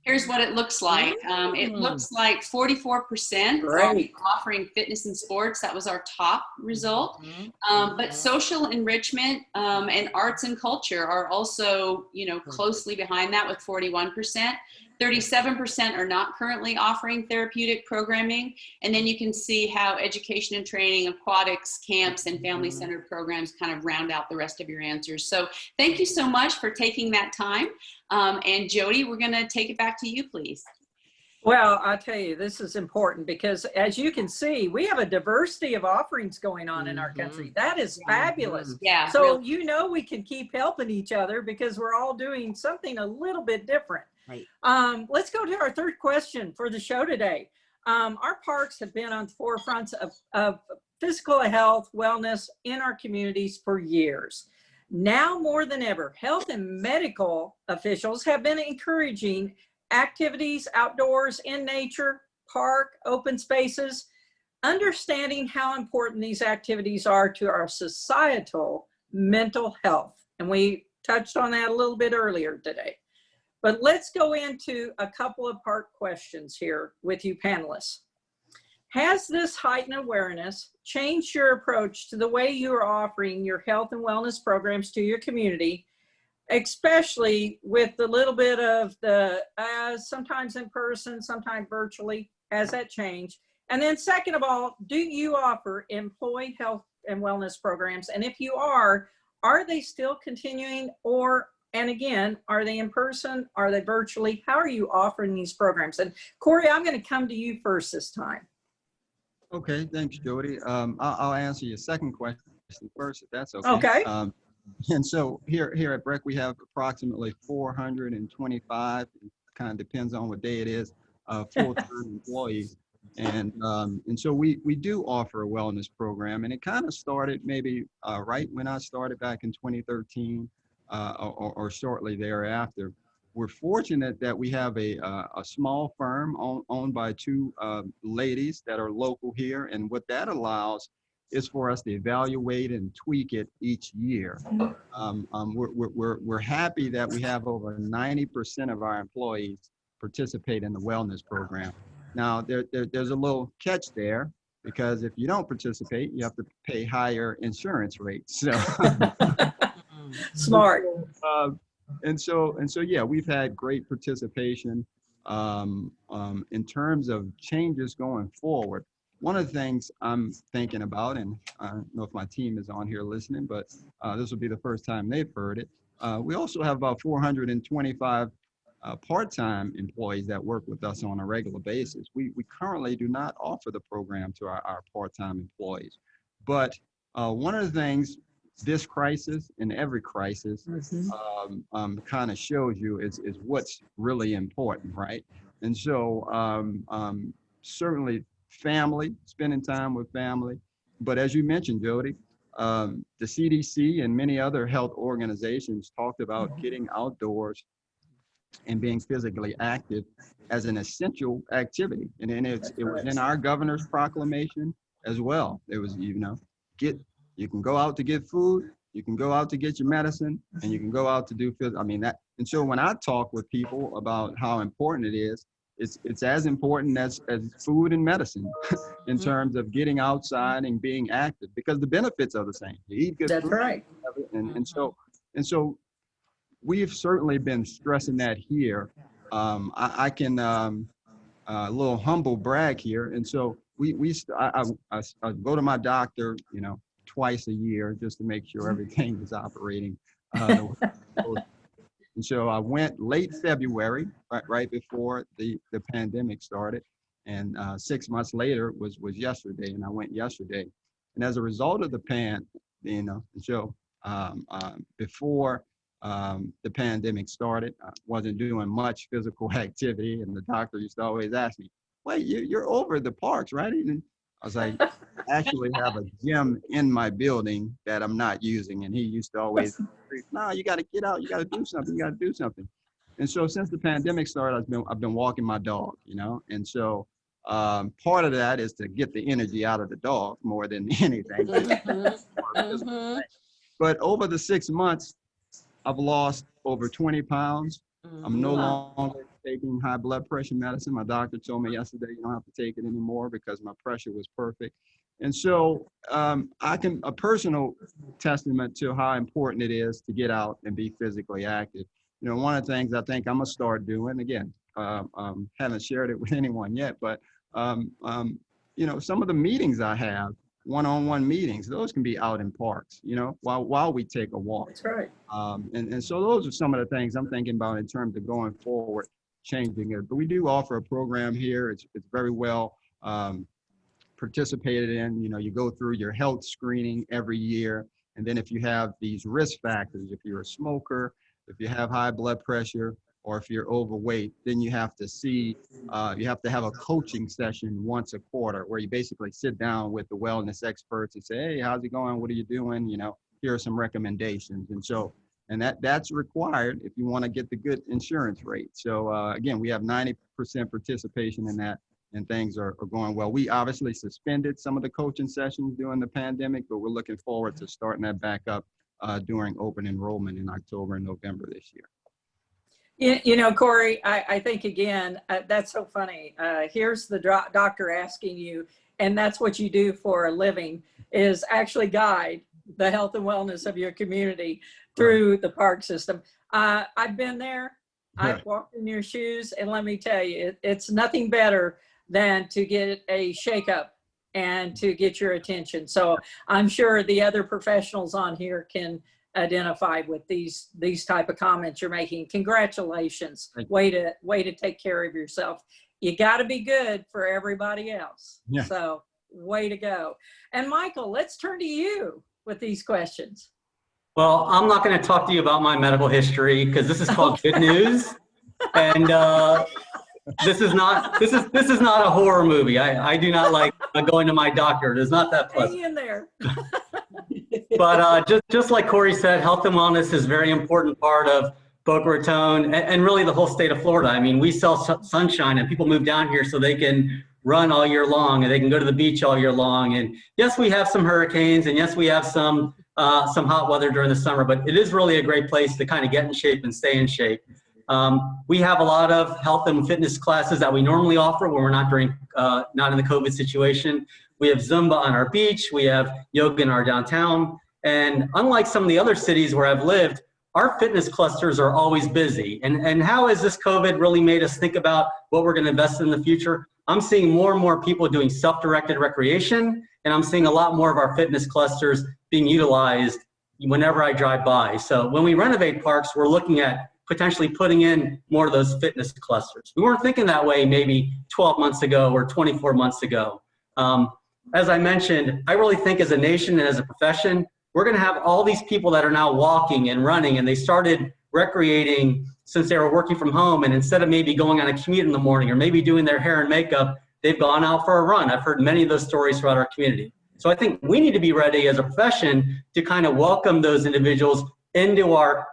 Here's what it looks like. It looks like 44% offering fitness and sports. That was our top result. But social enrichment and arts and culture are also, closely behind that with 41%. 37% are not currently offering therapeutic programming. And then you can see how education and training, aquatics, camps, and family-centered programs kind of round out the rest of your answers. So thank you so much for taking that time. And Jody, we're going to take it back to you, please. Well, I tell you, this is important because as you can see, we have a diversity of offerings going on in our country. That is fabulous. Yeah. So, we can keep helping each other because we're all doing something a little bit different. Right. Let's go to our third question for the show today. Our parks have been on the forefronts of physical health, wellness in our communities for years. Now more than ever, health and medical officials have been encouraging activities outdoors, in nature, park, open spaces, understanding how important these activities are to our societal mental health. And we touched on that a little bit earlier today. But let's go into a couple of park questions here with you panelists. Has this heightened awareness changed your approach to the way you are offering your health and wellness programs to your community, especially with the little bit of the sometimes in person, sometimes virtually? Has that changed? And then second of all, do you offer employee health and wellness programs? And if you are they still continuing, and again, are they in person? Are they virtually? How are you offering these programs? And Corey, I'm going to come to you first this time. Okay, thanks, Jody. I'll answer your second question first, if that's okay. Okay. And so here at BREC, we have approximately 425, kind of depends on what day it is, full-time employees. And so we do offer a wellness program, and it kind of started maybe right when I started back in 2013 or shortly thereafter. We're fortunate that we have a small firm owned by two ladies that are local here, and what that allows is for us to evaluate and tweak it each year. We're happy that we have over 90% of our employees participate in the wellness program. Now, there's a little catch there, because if you don't participate, you have to pay higher insurance rates. So smart. And so, yeah, we've had great participation. In terms of changes going forward, one of the things I'm thinking about, and I don't know if my team is on here listening, but this will be the first time they've heard it. We also have about 425 part-time employees that work with us on a regular basis. We currently do not offer the program to our part-time employees. But one of the things this crisis and every crisis kind of shows you is what's really important, right? And so certainly family, spending time with family. But as you mentioned, Jody, the CDC and many other health organizations talked about getting outdoors and being physically active as an essential activity. And then it was in our governor's proclamation as well. It was, you can go out to get food, you can go out to get your medicine, and you can go out to do physical. I mean, that. And so when I talk with people about how important it is, it's as important as food and medicine in terms of getting outside and being active, because the benefits are the same. You eat good food. That's right. And so we've certainly been stressing that here. I can a little humble brag here. And so I go to my doctor, twice a year just to make sure everything is operating. And so I went late February, right before the pandemic started, and 6 months later was yesterday, and I went yesterday. And as a result of the before the pandemic started, I wasn't doing much physical activity, and the doctor used to always ask me, "Wait, you're over the parks, right?" And I was like, "I actually have a gym in my building that I'm not using." And he used to always, "No, you got to get out. You got to do something. You got to do something." And so since the pandemic started, I've been walking my dog, And so part of that is to get the energy out of the dog more than anything. But over the 6 months, I've lost over 20 pounds. I'm no longer taking high blood pressure medicine. My doctor told me yesterday, you don't have to take it anymore because my pressure was perfect. And so a personal testament to how important it is to get out and be physically active. You know, one of the things I think I'm gonna start doing, again, haven't shared it with anyone yet, but you know, some of the meetings I have, one-on-one meetings, those can be out in parks, you know, while we take a walk. That's right. And so those are some of the things I'm thinking about in terms of going forward, changing it. But we do offer a program here. It's very well participated in. You know, you go through your health screening every year. And then if you have these risk factors, if you're a smoker, if you have high blood pressure, or if you're overweight, then you have to have a coaching session once a quarter where you basically sit down with the wellness experts and say, hey, how's it going? What are you doing? You know, here are some recommendations. And so, and that's required if you want to get the good insurance rate. So again, we have 90% participation in that, and things are going well. We obviously suspended some of the coaching sessions during the pandemic, but we're looking forward to starting that back up during open enrollment in October and November this year. You know, Corey, I think, again, that's so funny. Here's the doctor asking you, and that's what you do for a living, is actually guide the health and wellness of your community through the park system. I've been there. I've walked in your shoes, and let me tell you, it's nothing better than to get a shakeup and to get your attention. So I'm sure the other professionals on here can identify with these type of comments you're making. Congratulations. Way to take care of yourself. You got to be good for everybody else. Yeah. So way to go. And Michael, let's turn to you with these questions. Well, I'm not going to talk to you about my medical history because this is called Good News. And this is not a horror movie. I do not like going to my doctor. It is not that pleasant. Hang in there. But just like Corey said, health and wellness is a very important part of Boca Raton and really the whole state of Florida. I mean, we sell sunshine and people move down here so they can run all year long and they can go to the beach all year long. And yes, we have some hurricanes, and yes, we have some hot weather during the summer, but it is really a great place to kind of get in shape and stay in shape. We have a lot of health and fitness classes that we normally offer when we're not in the COVID situation. We have Zumba on our beach. We have yoga in our downtown. And unlike some of the other cities where I've lived, our fitness clusters are always busy. And how has this COVID really made us think about what we're going to invest in the future? I'm seeing more and more people doing self-directed recreation, and I'm seeing a lot more of our fitness clusters being utilized whenever I drive by. So when we renovate parks, we're looking at potentially putting in more of those fitness clusters. We weren't thinking that way maybe 12 months ago or 24 months ago. As I mentioned, I really think as a nation and as a profession, we're going to have all these people that are now walking and running, and they started recreating since they were working from home. And instead of maybe going on a commute in the morning or maybe doing their hair and makeup, they've gone out for a run. I've heard many of those stories throughout our community. So I think we need to be ready as a profession to kind of welcome those individuals into our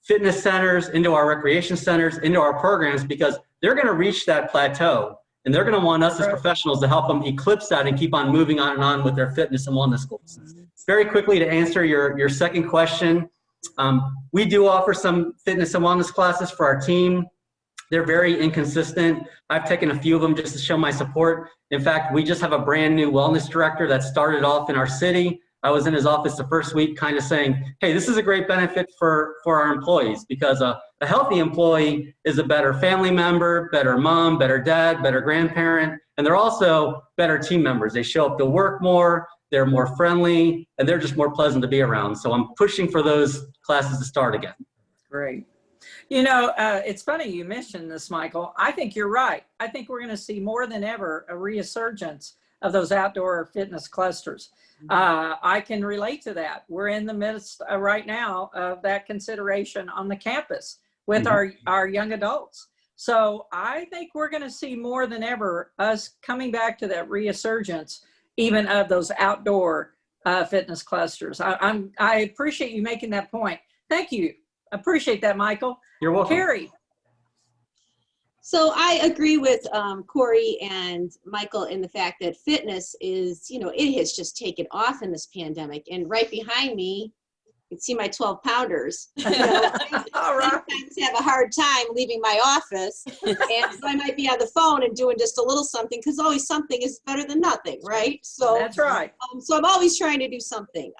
fitness centers, into our recreation centers, into our programs, because they're going to reach that plateau. And they're going to want us as professionals to help them eclipse that and keep on moving on and on with their fitness and wellness goals. Very quickly to answer your second question, we do offer some fitness and wellness classes for our team. They're very inconsistent. I've taken a few of them just to show my support. In fact, we just have a brand new wellness director that started off in our city. I was in his office the first week kind of saying, hey, this is a great benefit for our employees, because a healthy employee is a better family member, better mom, better dad, better grandparent, and they're also better team members. They show up to work more, they're more friendly, and they're just more pleasant to be around. So I'm pushing for those classes to start again. Great. You know, it's funny you mentioned this, Michael. I think you're right. I think we're going to see more than ever a resurgence of those outdoor fitness clusters. I can relate to that. We're in the midst right now of that consideration on the campus with our young adults. So I think we're going to see more than ever us coming back to that resurgence, even of those outdoor fitness clusters. I appreciate you making that point. Thank you. Appreciate that, Michael. You're welcome. Carrie. So I agree with Corey and Michael in the fact that fitness is, you know, it has just taken off in this pandemic. And right behind me, you can see my 12 pounders. You know, All right. sometimes have a hard time leaving my office, and so I might be on the phone and doing just a little something, because always something is better than nothing, right? So That's right. so I'm always trying to do something.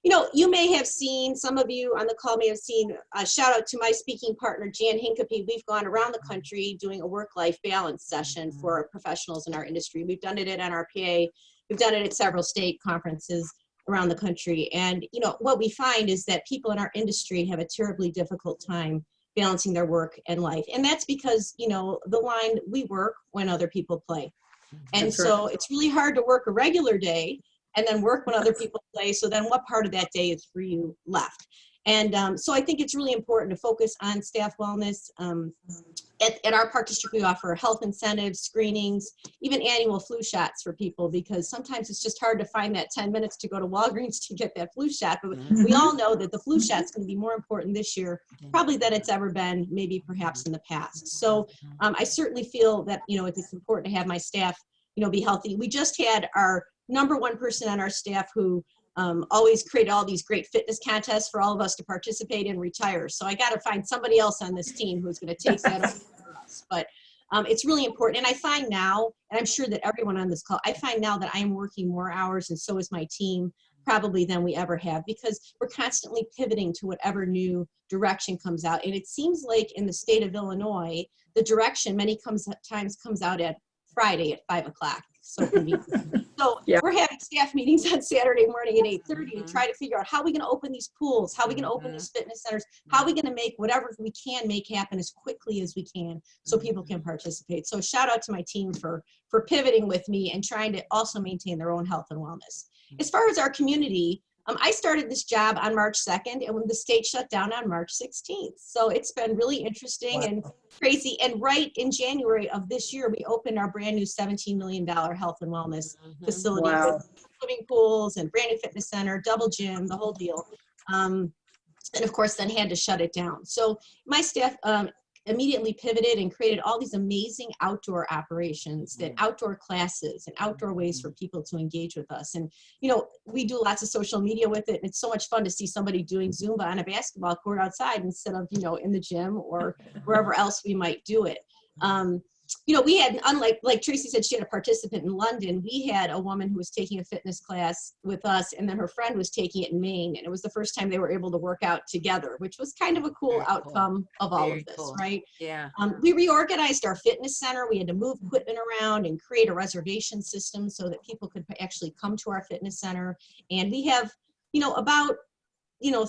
You know, you may have seen, some of you on the call may have seen, a shout out to my speaking partner, Jan Hincapie. We've gone around the country doing a work-life balance session for professionals in our industry. We've done it at NRPA. We've done it at several state conferences around the country. And, you know, what we find is that people in our industry have a terribly difficult time balancing their work and life. And that's because, you know, the line, we work when other people play. And That's so right. it's really hard to work a regular day and then work when other people play. So then what part of that day is for you left? And so I think it's really important to focus on staff wellness. At our park district, we offer health incentives, screenings, even annual flu shots for people, because sometimes it's just hard to find that 10 minutes to go to Walgreens to get that flu shot. But we all know that the flu shot's going to be more important this year, probably than it's ever been, maybe perhaps in the past. So I certainly feel that, you know, it's important to have my staff, you know, be healthy. We just had our #1 person on our staff who always create all these great fitness contests for all of us to participate in retire. So I got to find somebody else on this team who's going to take that over for us. But it's really important. And I find now, and I'm sure that everyone on this call, I find now that I'm working more hours, and so is my team, probably than we ever have, because we're constantly pivoting to whatever new direction comes out. And it seems like in the state of Illinois, the direction many times comes out at Friday at 5 o'clock. So convenient. So Yeah. we're having staff meetings on Saturday morning at 8:30 to try to figure out how we're going to open these pools, how we're going to open these fitness centers, how we're going to make whatever we can make happen as quickly as we can so people can participate. So shout out to my team for pivoting with me and trying to also maintain their own health and wellness. As far as our community, I started this job on March 2nd, and when the state shut down on March 16th. So it's been really interesting and crazy. And right in January of this year, we opened our brand new $17 million health and wellness facility with swimming pools and brand new fitness center, double gym, the whole deal. And of course, then had to shut it down. So my staff immediately pivoted and created all these amazing outdoor operations, that outdoor classes and outdoor ways for people to engage with us. And, you know, we do lots of social media with it. And it's so much fun to see somebody doing Zumba on a basketball court outside instead of, you know, in the gym or wherever else we might do it. You know, we had, unlike, like Tracey said, she had a participant in London. We had a woman who was taking a fitness class with us, and then her friend was taking it in Maine. And it was the first time they were able to work out together, which was kind of a cool outcome of all of this, right? Yeah. We reorganized our fitness center. We had to move equipment around and create a reservation system so that people could actually come to our fitness center. And we have, you know, about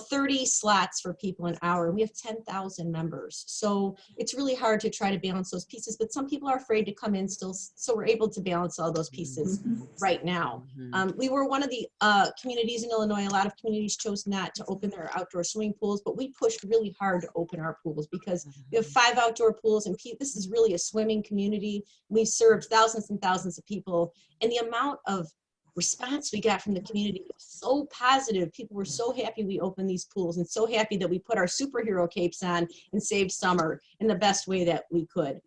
30 slots for people an hour. We have 10,000 members. So it's really hard to try to balance those pieces, but some people are afraid to come in still. So we're able to balance all those pieces right now. We were one of the communities in Illinois. A lot of communities chose not to open their outdoor swimming pools, but we pushed really hard to open our pools because we have 5 outdoor pools, and this is really a swimming community. We served thousands and thousands of people, and the amount of response we got from the community was so positive. People were so happy we opened these pools, and so happy that we put our superhero capes on and saved summer in the best way that we could.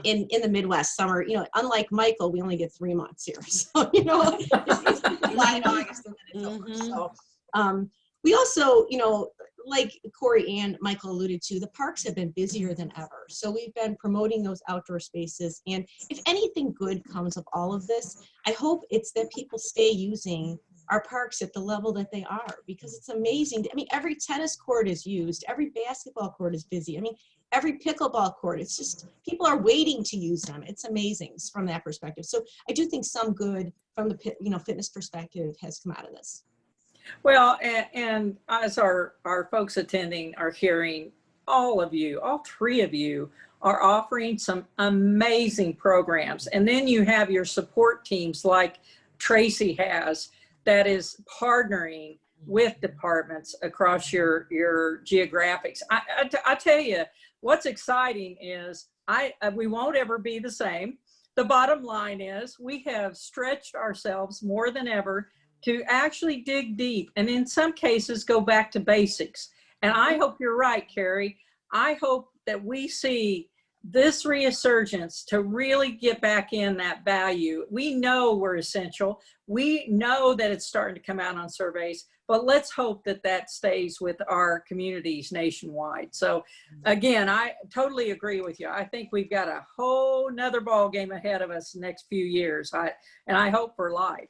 In the Midwest, summer, you know, unlike Michael, we only get 3 months here. So, you know, it's July and August, and then it's over. So we also, you know, like Corey and Michael alluded to, the parks have been busier than ever. So we've been promoting those outdoor spaces. And if anything good comes of all of this, I hope it's that people stay using our parks at the level that they are, because it's amazing. I mean, every tennis court is used, every basketball court is busy. I mean, every pickleball court, it's just, people are waiting to use them. It's amazing from that perspective. So I do think some good from the, you know, fitness perspective has come out of this. Well, and as our folks attending are hearing, all of you, all 3 of you are offering some amazing programs. And then you have your support teams like Tracey has, that is partnering with departments across your geographics. I tell you, what's exciting is we won't ever be the same. The bottom line is we have stretched ourselves more than ever to actually dig deep, and in some cases go back to basics. And I hope you're right, Carrie. I hope that we see this resurgence to really get back in that value. We know we're essential. We know that it's starting to come out on surveys, but let's hope that that stays with our communities nationwide. So again, I totally agree with you. I think we've got a whole nother ball game ahead of us next few years. And I hope for life.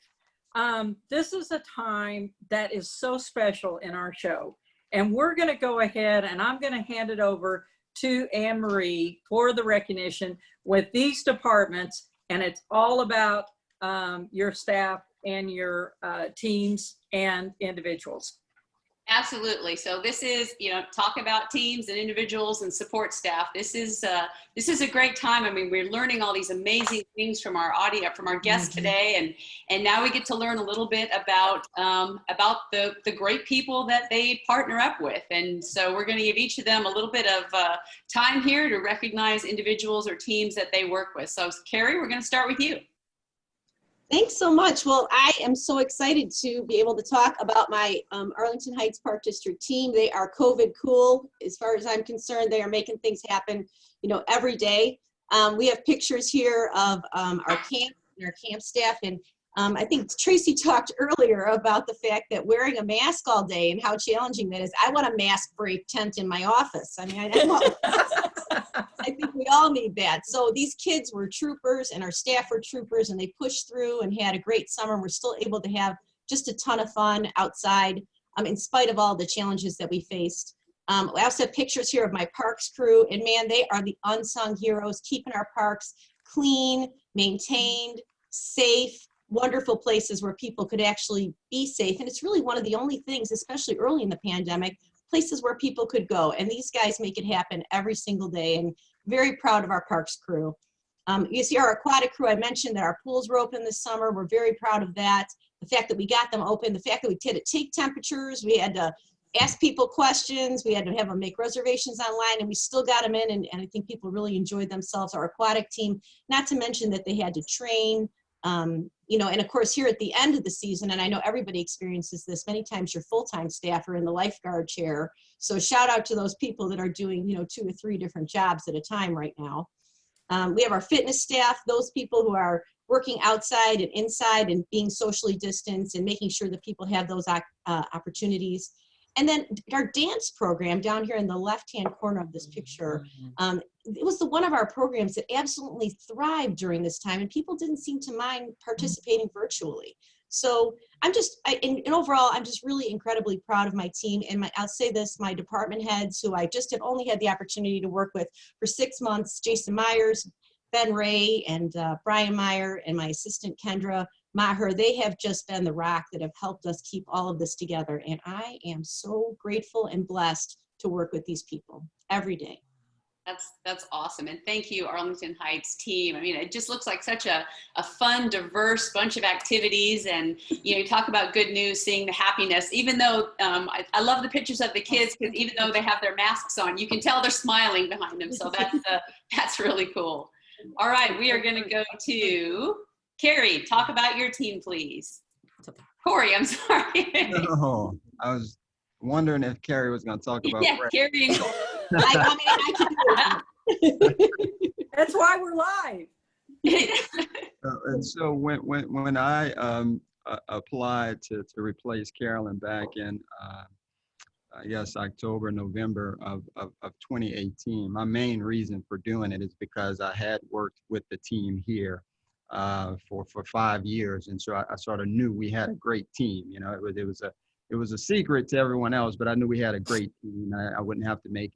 This is a time that is so special in our show. And we're going to go ahead and I'm going to hand it over to Anne Marie for the recognition with these departments. And it's all about your staff and your teams and individuals. Absolutely. So this is, talk about teams and individuals and support staff. This is a great time. I mean, we're learning all these amazing things from our audience, from our guests today, and now we get to learn a little bit about the great people that they partner up with. And so we're going to give each of them a little bit of time here to recognize individuals or teams that they work with. So Carrie, we're going to start with you. Thanks so much. Well, I am so excited to be able to talk about my Arlington Heights Park District team. They are COVID cool. As far as I'm concerned, they are making things happen, every day. We have pictures here of our camp and our camp staff. And I think Tracey talked earlier about the fact that wearing a mask all day and how challenging that is. I want a mask break tent in my office. I mean, I think we all need that. So these kids were troopers and our staff were troopers, and they pushed through and had a great summer. We're still able to have just a ton of fun outside in spite of all the challenges that we faced. I also have pictures here of my parks crew, and man, they are the unsung heroes, keeping our parks clean, maintained, safe, wonderful places where people could actually be safe. And it's really one of the only things, especially early in the pandemic, places where people could go. And these guys make it happen every single day, and very proud of our parks crew. You see our aquatic crew, I mentioned that our pools were open this summer. We're very proud of that. The fact that we got them open, the fact that we did it, take temperatures, we had to ask people questions, we had to have them make reservations online, and we still got them in, and I think people really enjoyed themselves, our aquatic team, not to mention that they had to train, and of course here at the end of the season, and I know everybody experiences this, many times your full-time staff are in the lifeguard chair. So shout out to those people that are doing, 2 or 3 different jobs at a time right now. We have our fitness staff, those people who are working outside and inside and being socially distanced and making sure that people have those opportunities. And then our dance program down here in the left-hand corner of this picture, it was one of our programs that absolutely thrived during this time, and people didn't seem to mind participating virtually. So and overall, I'm just really incredibly proud of my team. And I'll say this, my department heads, who I just have only had the opportunity to work with for 6 months, Jason Myers, Ben Ray, and Brian Meyer, and my assistant Kendra Maher, they have just been the rock that have helped us keep all of this together. And I am so grateful and blessed to work with these people every day. That's awesome. And thank you, Arlington Heights team. I mean, it just looks like such a fun, diverse bunch of activities. And, you talk about good news, seeing the happiness, even though I love the pictures of the kids, because even though they have their masks on, you can tell they're smiling behind them. So that's really cool. All right, we are going to go to Carrie. Talk about your team, please. Corey, I'm sorry. Oh, I was wondering if Carrie was going to talk about BREC. Carrie and Corey. I can do it. That's why we're live. And so when I applied to replace Carolyn back in October, November of 2018, my main reason for doing it is because I had worked with the team here for 5 years, and so I sort of knew we had a great team. It was a secret to everyone else, but I knew we had a great team. I wouldn't have to make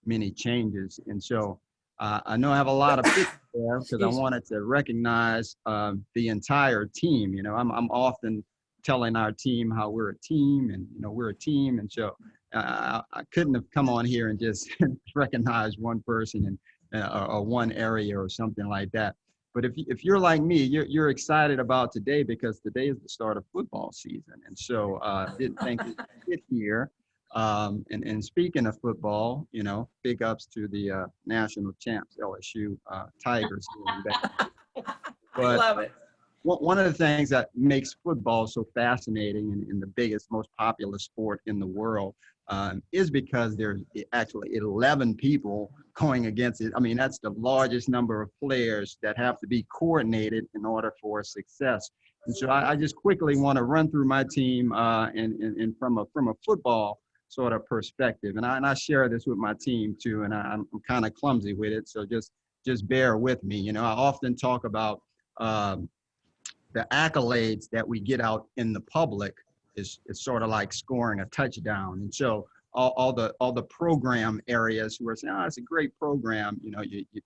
many changes. And so I know I have a lot of pictures there because I wanted to recognize the entire team. I'm often telling our team how we're a team, and we're a team. And so I couldn't have come on here and just recognize one person or one area or something like that. But if you're like me, you're excited about today because today is the start of football season. And so didn't think we'd get here. And speaking of football, big ups to the national champs, LSU Tigers. I love it. one of the things that makes football so fascinating and the biggest, most popular sport in the world is because there's actually 11 people going against it. I mean, that's the largest number of players that have to be coordinated in order for success. And so I just quickly want to run through my team and from a football sort of perspective. And I share this with my team too, and I'm kind of clumsy with it, so just bear with me. You know, I often talk about the accolades that we get out in the public is sort of like scoring a touchdown. And so all the program areas who are saying, oh, it's a great program, you know,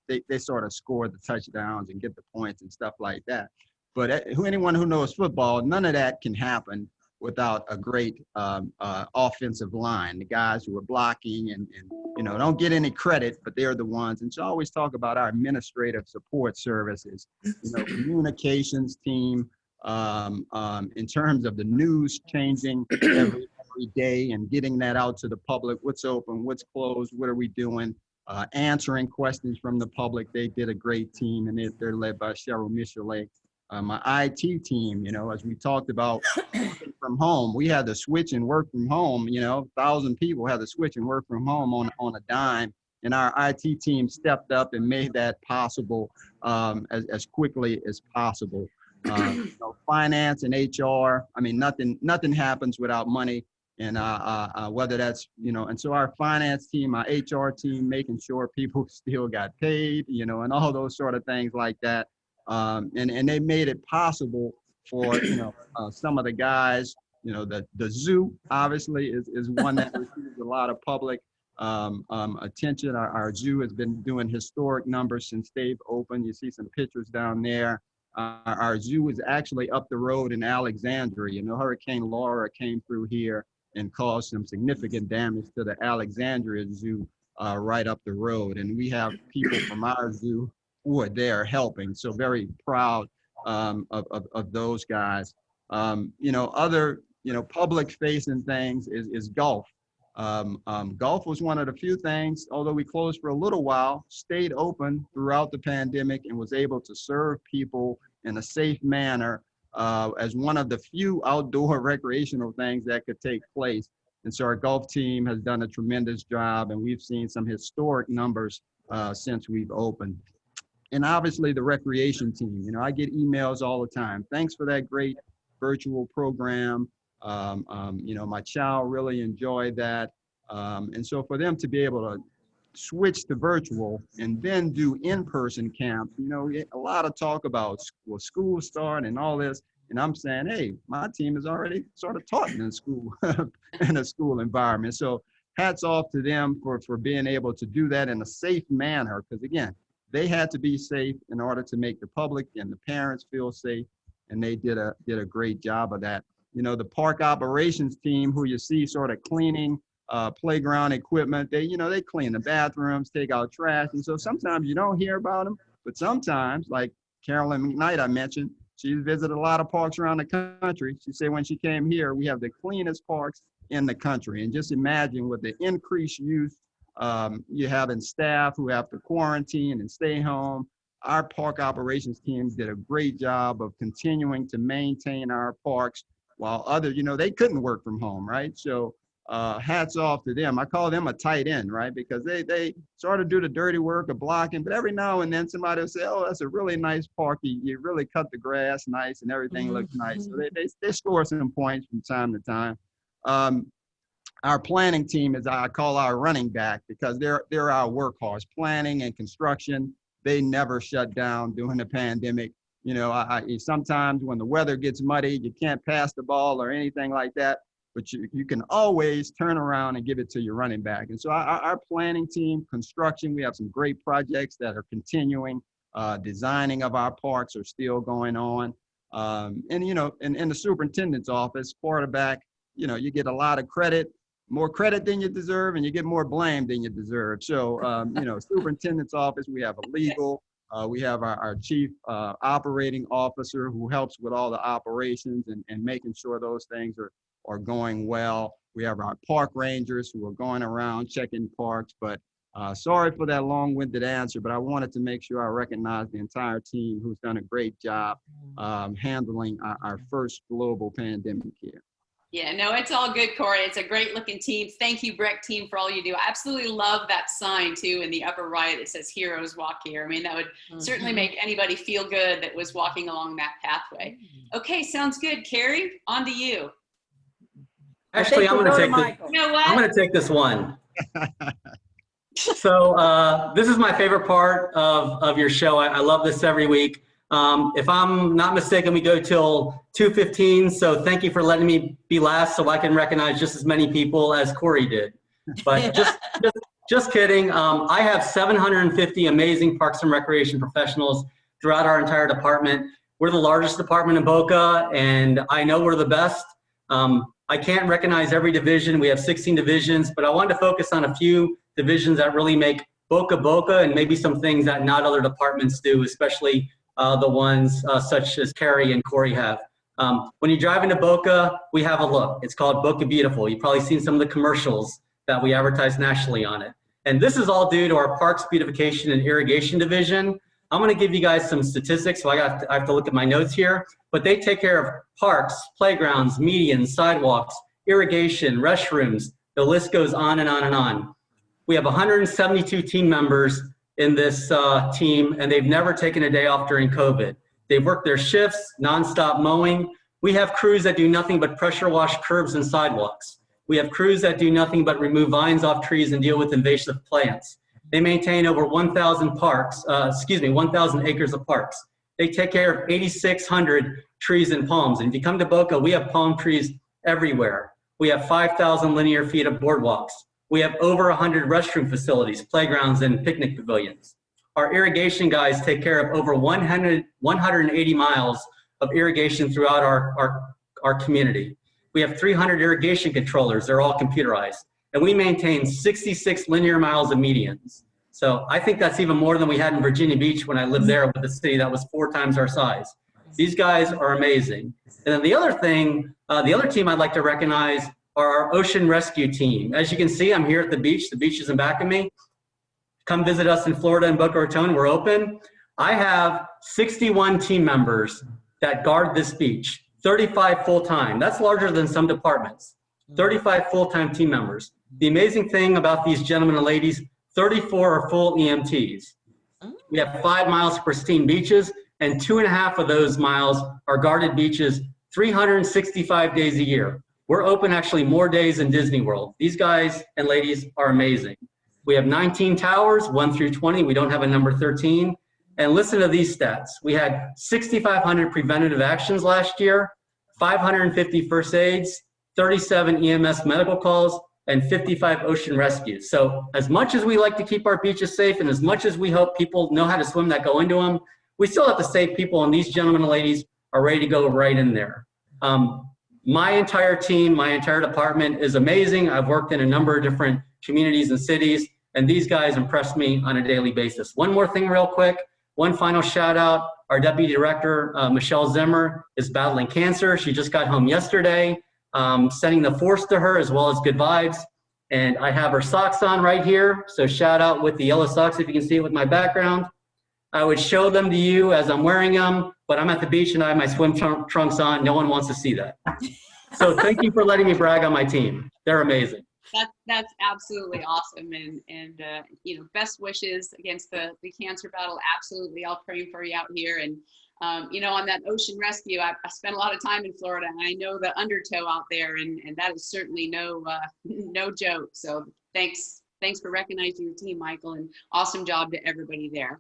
they sort of score the touchdowns and get the points and stuff like that. But anyone who knows football, none of that can happen without a great offensive line. The guys who are blocking and you know, don't get any credit, but they're the ones. And so I always talk about our administrative support services, you know, communications team, in terms of the news changing every day and getting that out to the public. What's open, what's closed, what are we doing? Answering questions from the public. They did a great team, and they're led by Cheryl Michelet. My IT team, you know, as we talked about working from home, we had to switch and work from home. You know, 1,000 people had to switch and work from home on a dime. And our IT team stepped up and made that possible as quickly as possible. You know, finance and HR, I mean, nothing happens without money. And whether that's, you know, and so our finance team, our HR team, making sure people still got paid, you know, and all those sort of things like that. And they made it possible for, you know, some of the guys, you know, the zoo obviously is one that receives a lot of public attention. Our zoo has been doing historic numbers since they've opened. You see some pictures down there. Our zoo is actually up the road in Alexandria. You know, Hurricane Laura came through here and caused some significant damage to the Alexandria Zoo right up the road. And we have people from our zoo who are there helping. So very proud of those guys. You know, other, you know, public facing things is golf. Golf was one of the few things, although we closed for a little while, stayed open throughout the pandemic and was able to serve people in a safe manner as one of the few outdoor recreational things that could take place. And so our golf team has done a tremendous job, and we've seen some historic numbers since we've opened. And obviously the recreation team, you know, I get emails all the time. Thanks for that great virtual program. You know, my child really enjoyed that. And so for them to be able to switch to virtual and then do in-person camps, you know, a lot of talk about school start and all this. And I'm saying, hey, my team is already sort of taught in school, in a school environment. So hats off to them for being able to do that in a safe manner. Because again, they had to be safe in order to make the public and the parents feel safe. And they did a great job of that. You know, the park operations team, who you see sort of cleaning playground equipment, they clean the bathrooms, take out trash. And so sometimes you don't hear about them, but sometimes, like Carolyn McKnight I mentioned, she's visited a lot of parks around the country. She said when she came here, we have the cleanest parks in the country. And just imagine with the increased use you have in staff who have to quarantine and stay home. Our park operations team did a great job of continuing to maintain our parks while others, you know, they couldn't work from home, right? So hats off to them. I call them a tight end, right? Because they sort of do the dirty work of blocking, but every now and then somebody will say, oh, that's a really nice park. You really cut the grass nice and everything looks nice. So they score some points from time to time. Our planning team is, I call our running back, because they're our workhorse. Planning and construction, they never shut down during the pandemic. You know, sometimes when the weather gets muddy, you can't pass the ball or anything like that, but you can always turn around and give it to your running back. And so our planning team, construction, we have some great projects that are continuing. Designing of our parks are still going on. And, you know, in the superintendent's office, quarterback, you know, you get a lot of credit, more credit than you deserve, and you get more blame than you deserve. So, you know, superintendent's office, we have a legal, we have our chief operating officer who helps with all the operations and making sure those things are going well. We have our park rangers who are going around checking parks, but Sorry for that long-winded answer, but I wanted to make sure I recognize the entire team who's done a great job handling our first global pandemic here. Yeah, no, it's all good, Corey. It's a great looking team. Thank you, BREC team, for all you do. I absolutely love that sign too in the upper right that says Heroes Walk Here. I mean, that would certainly make anybody feel good that was walking along that pathway. Okay, sounds good. Carrie, on to you. Actually, I'm going to take Michael. You know what? I'm going to take this one. So this is my favorite part of your show. I love this every week. If I'm not mistaken, we go till 2:15. So thank you for letting me be last so I can recognize just as many people as Corey did. But just kidding. I have 750 amazing Parks and Recreation professionals throughout our entire department. We're the largest department in Boca, and I know we're the best. I can't recognize every division. We have 16 divisions, but I wanted to focus on a few divisions that really make Boca Boca, and maybe some things that not other departments do, especially the ones such as Carrie and Corey have. When you drive into Boca, we have a look. It's called Boca Beautiful. You've probably seen some of the commercials that we advertise nationally on it. And this is all due to our Parks Beautification and Irrigation Division. I'm going to give you guys some statistics, so I have to look at my notes here, but they take care of parks, playgrounds, medians, sidewalks, irrigation, restrooms. The list goes on and on and on. We have 172 team members in this team, and they've never taken a day off during COVID. They've worked their shifts, nonstop mowing. We have crews that do nothing but pressure wash curbs and sidewalks. We have crews that do nothing but remove vines off trees and deal with invasive plants. They maintain over 1,000 acres of parks. They take care of 8,600 trees and palms. And if you come to Boca, we have palm trees everywhere. We have 5,000 linear feet of boardwalks. We have over 100 restroom facilities, playgrounds, and picnic pavilions. Our irrigation guys take care of over 180 miles of irrigation throughout our community. We have 300 irrigation controllers. They're all computerized. And we maintain 66 linear miles of medians. So I think that's even more than we had in Virginia Beach when I lived there with a city that was 4 times our size. These guys are amazing. And then the other thing, the other team I'd like to recognize are our ocean rescue team. As you can see, I'm here at the beach. The beach is in back of me. Come visit us in Florida and Boca Raton. We're open. I have 61 team members that guard this beach, 35 full-time. That's larger than some departments. 35 full-time team members. The amazing thing about these gentlemen and ladies, 34 are full EMTs. We have 5 miles of pristine beaches, and 2.5 of those miles are guarded beaches 365 days a year. We're open actually more days than Disney World. These guys and ladies are amazing. We have 19 towers, 1 through 20. We don't have a number 13. And listen to these stats. We had 6,500 preventative actions last year, 550 first aids, 37 EMS medical calls, and 55 ocean rescues. So as much as we like to keep our beaches safe, and as much as we hope people know how to swim that go into them, we still have to save people, and these gentlemen and ladies are ready to go right in there. My entire team, my entire department is amazing. I've worked in a number of different communities and cities, and these guys impress me on a daily basis. One more thing real quick, one final shout out. Our Deputy Director, Michelle Zimmer, is battling cancer. She just got home yesterday. Sending the force to her as well as good vibes. And I have her socks on right here. So shout out with the yellow socks if you can see it with my background. I would show them to you as I'm wearing them, but I'm at the beach and I have my swim trunks on. No one wants to see that. So thank you for letting me brag on my team. They're amazing. That's absolutely awesome, and you know, best wishes against the cancer battle. Absolutely, I'll pray for you out here. And you know, on that ocean rescue, I spent a lot of time in Florida, and I know the undertow out there, and that is certainly no joke. So thanks for recognizing your team, Michael, and awesome job to everybody there.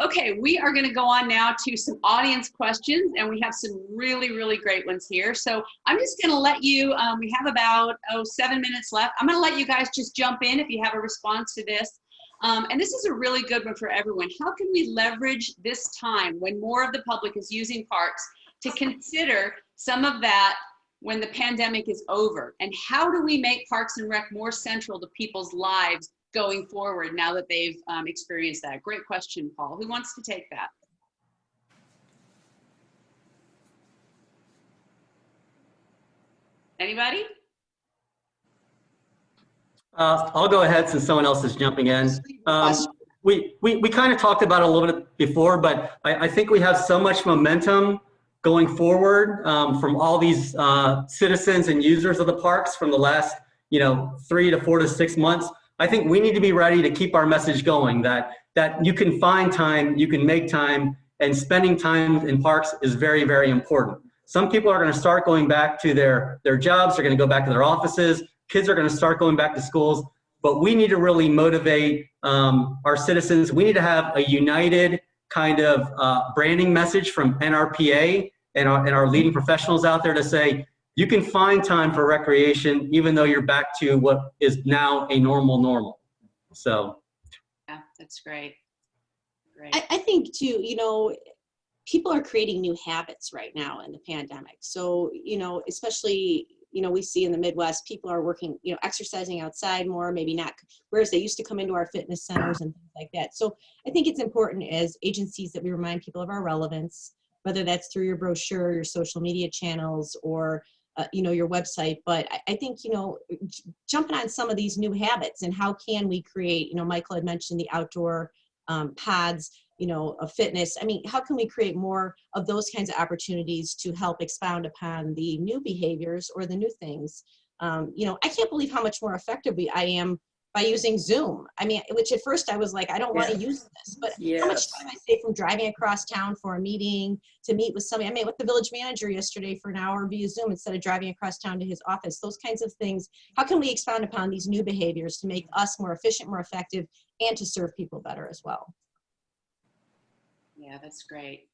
Okay, we are going to go on now to some audience questions, and we have some really great ones here. So I'm just going to let you, we have about 7 minutes left. I'm going to let you guys just jump in if you have a response to this. And this is a really good one for everyone. How can we leverage this time when more of the public is using parks to consider some of that when the pandemic is over? And how do we make Parks and Rec more central to people's lives going forward now that they've experienced that? Great question, Paul. Who wants to take that? Anybody? I'll go ahead since someone else is jumping in. We kind of talked about it a little bit before, but I think we have so much momentum going forward from all these citizens and users of the parks from the last 3 to 4 to 6 months. I think we need to be ready to keep our message going that you can find time, you can make time, and spending time in parks is very, very important. Some people are going to start going back to their jobs, they're going to go back to their offices, kids are going to start going back to schools, but we need to really motivate our citizens. We need to have a united kind of branding message from NRPA and our leading professionals out there to say, you can find time for recreation even though you're back to what is now a normal. So. Yeah, that's great. I think too, people are creating new habits right now in the pandemic. So, especially, we see in the Midwest, people are working, exercising outside more, maybe not, whereas they used to come into our fitness centers and things like that. So I think it's important as agencies that we remind people of our relevance, whether that's through your brochure, your social media channels, or your website. But I think, jumping on some of these new habits and how can we create, Michael had mentioned the outdoor pods, of fitness. I mean, how can we create more of those kinds of opportunities to help expound upon the new behaviors or the new things? I can't believe how much more effective I am by using Zoom. I mean, which at first I was like, I don't want to use this, but how much time I save from driving across town for a meeting to meet with somebody. I met with the village manager yesterday for an hour via Zoom instead of driving across town to his office. Those kinds of things. How can we expound upon these new behaviors to make us more efficient, more effective, and to serve people better as well? Yeah, that's great.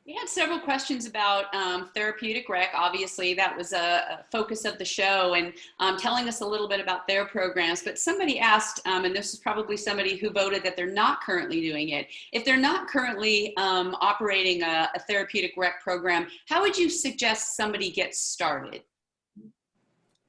We had several questions about therapeutic rec. Obviously, that was a focus of the show, and telling us a little bit about their programs. But somebody asked, and this is probably somebody who voted that they're not currently doing it. If they're not currently operating a therapeutic rec program, how would you suggest somebody get started?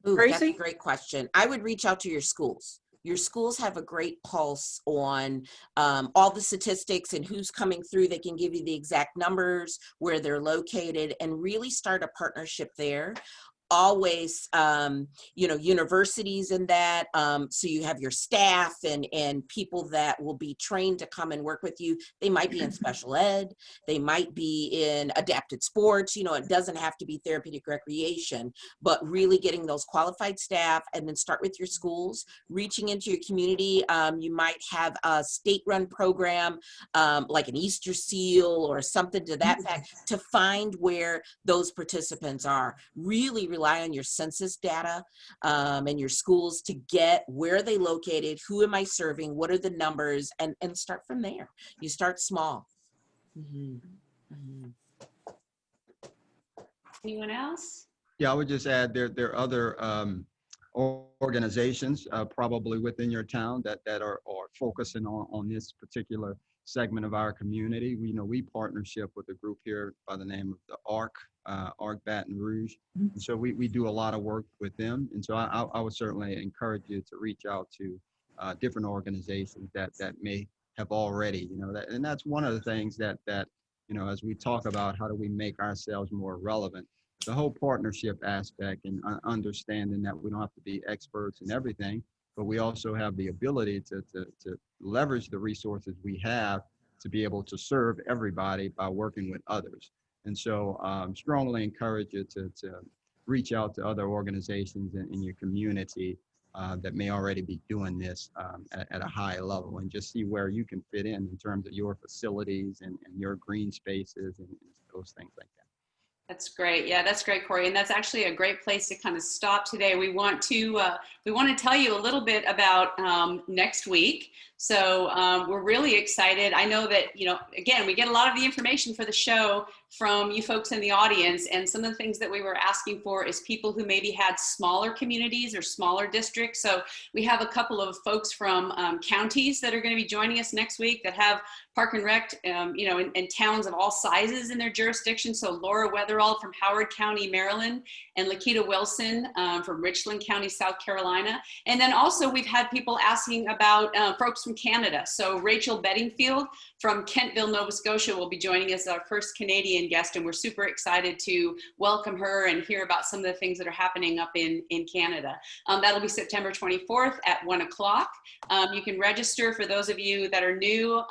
Ooh, that's a great question. I would reach out to your schools. Your schools have a great pulse on all the statistics and who's coming through. They can give you the exact numbers, where they're located, and really start a partnership there. Always, universities in that, so you have your staff and people that will be trained to come and work with you. They might be in special ed, they might be in adapted sports, it doesn't have to be therapeutic recreation, but really getting those qualified staff, and then start with your schools, reaching into your community. You might have a state-run program, like an Easter Seal or something to that fact, to find where those participants are. Really rely on your census data and your schools to get where are they located, who am I serving, what are the numbers, and start from there. You start small. Anyone else? Yeah, I would just add there are other organizations probably within your town that are focusing on this particular segment of our community. We partnership with a group here by the name of the ARC Baton Rouge. And so we do a lot of work with them. And so I would certainly encourage you to reach out to different organizations that may have already, and that's one of the things that as we talk about how do we make ourselves more relevant, the whole partnership aspect and understanding that we don't have to be experts in everything, but we also have the ability to leverage the resources we have to be able to serve everybody by working with others. And so strongly encourage you to reach out to other organizations in your community that may already be doing this at a high level, and just see where you can fit in terms of your facilities and your green spaces and those things like that. That's great. Yeah, that's great, Corey. And that's actually a great place to kind of stop today. We want to tell you a little bit about next week. So we're really excited. I know that, again, we get a lot of the information for the show from you folks in the audience. And some of the things that we were asking for is people who maybe had smaller communities or smaller districts. So we have a couple of folks from counties that are going to be joining us next week that have Park and Rec, in towns of all sizes in their jurisdiction. So Laura Weatherall from Howard County, Maryland, and Lakita Willson from Richland County, South Carolina. And then also we've had people asking about folks from Canada. So Rachel Bedingfield from Kentville, Nova Scotia will be joining us, our first Canadian Canadian guest, and we're super excited to welcome her and hear about some of the things that are happening up in Canada. That'll be September 24th at 1 o'clock. You can register for those of you that are new.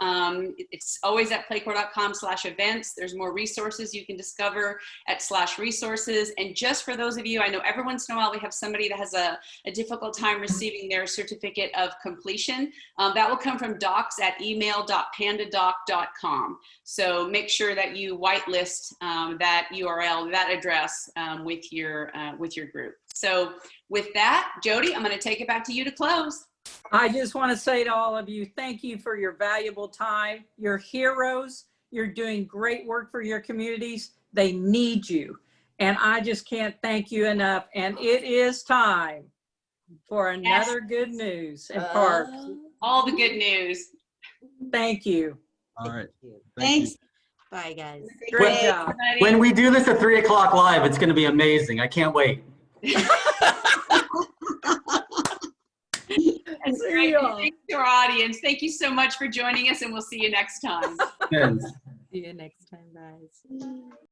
It's always at playcorps.com/events. There's more resources you can discover at /resources. And just for those of you, I know every once in a while we have somebody that has a difficult time receiving their certificate of completion. That will come from docs@email.pandadoc.com. So make sure that you whitelist that URL, that address with your group. So with that, Jody, I'm going to take it back to you to close. I just want to say to all of you, thank you for your valuable time. You're heroes. You're doing great work for your communities. They need you. And I just can't thank you enough. And it is time for another good news in Parks. All the good news. Thank you. All right. Thanks. Bye, guys. Great job. When we do this at 3 o'clock live, it's going to be amazing. I can't wait. That's great. Thanks to our audience. Thank you so much for joining us, and we'll see you next time. Yes. See you next time, guys.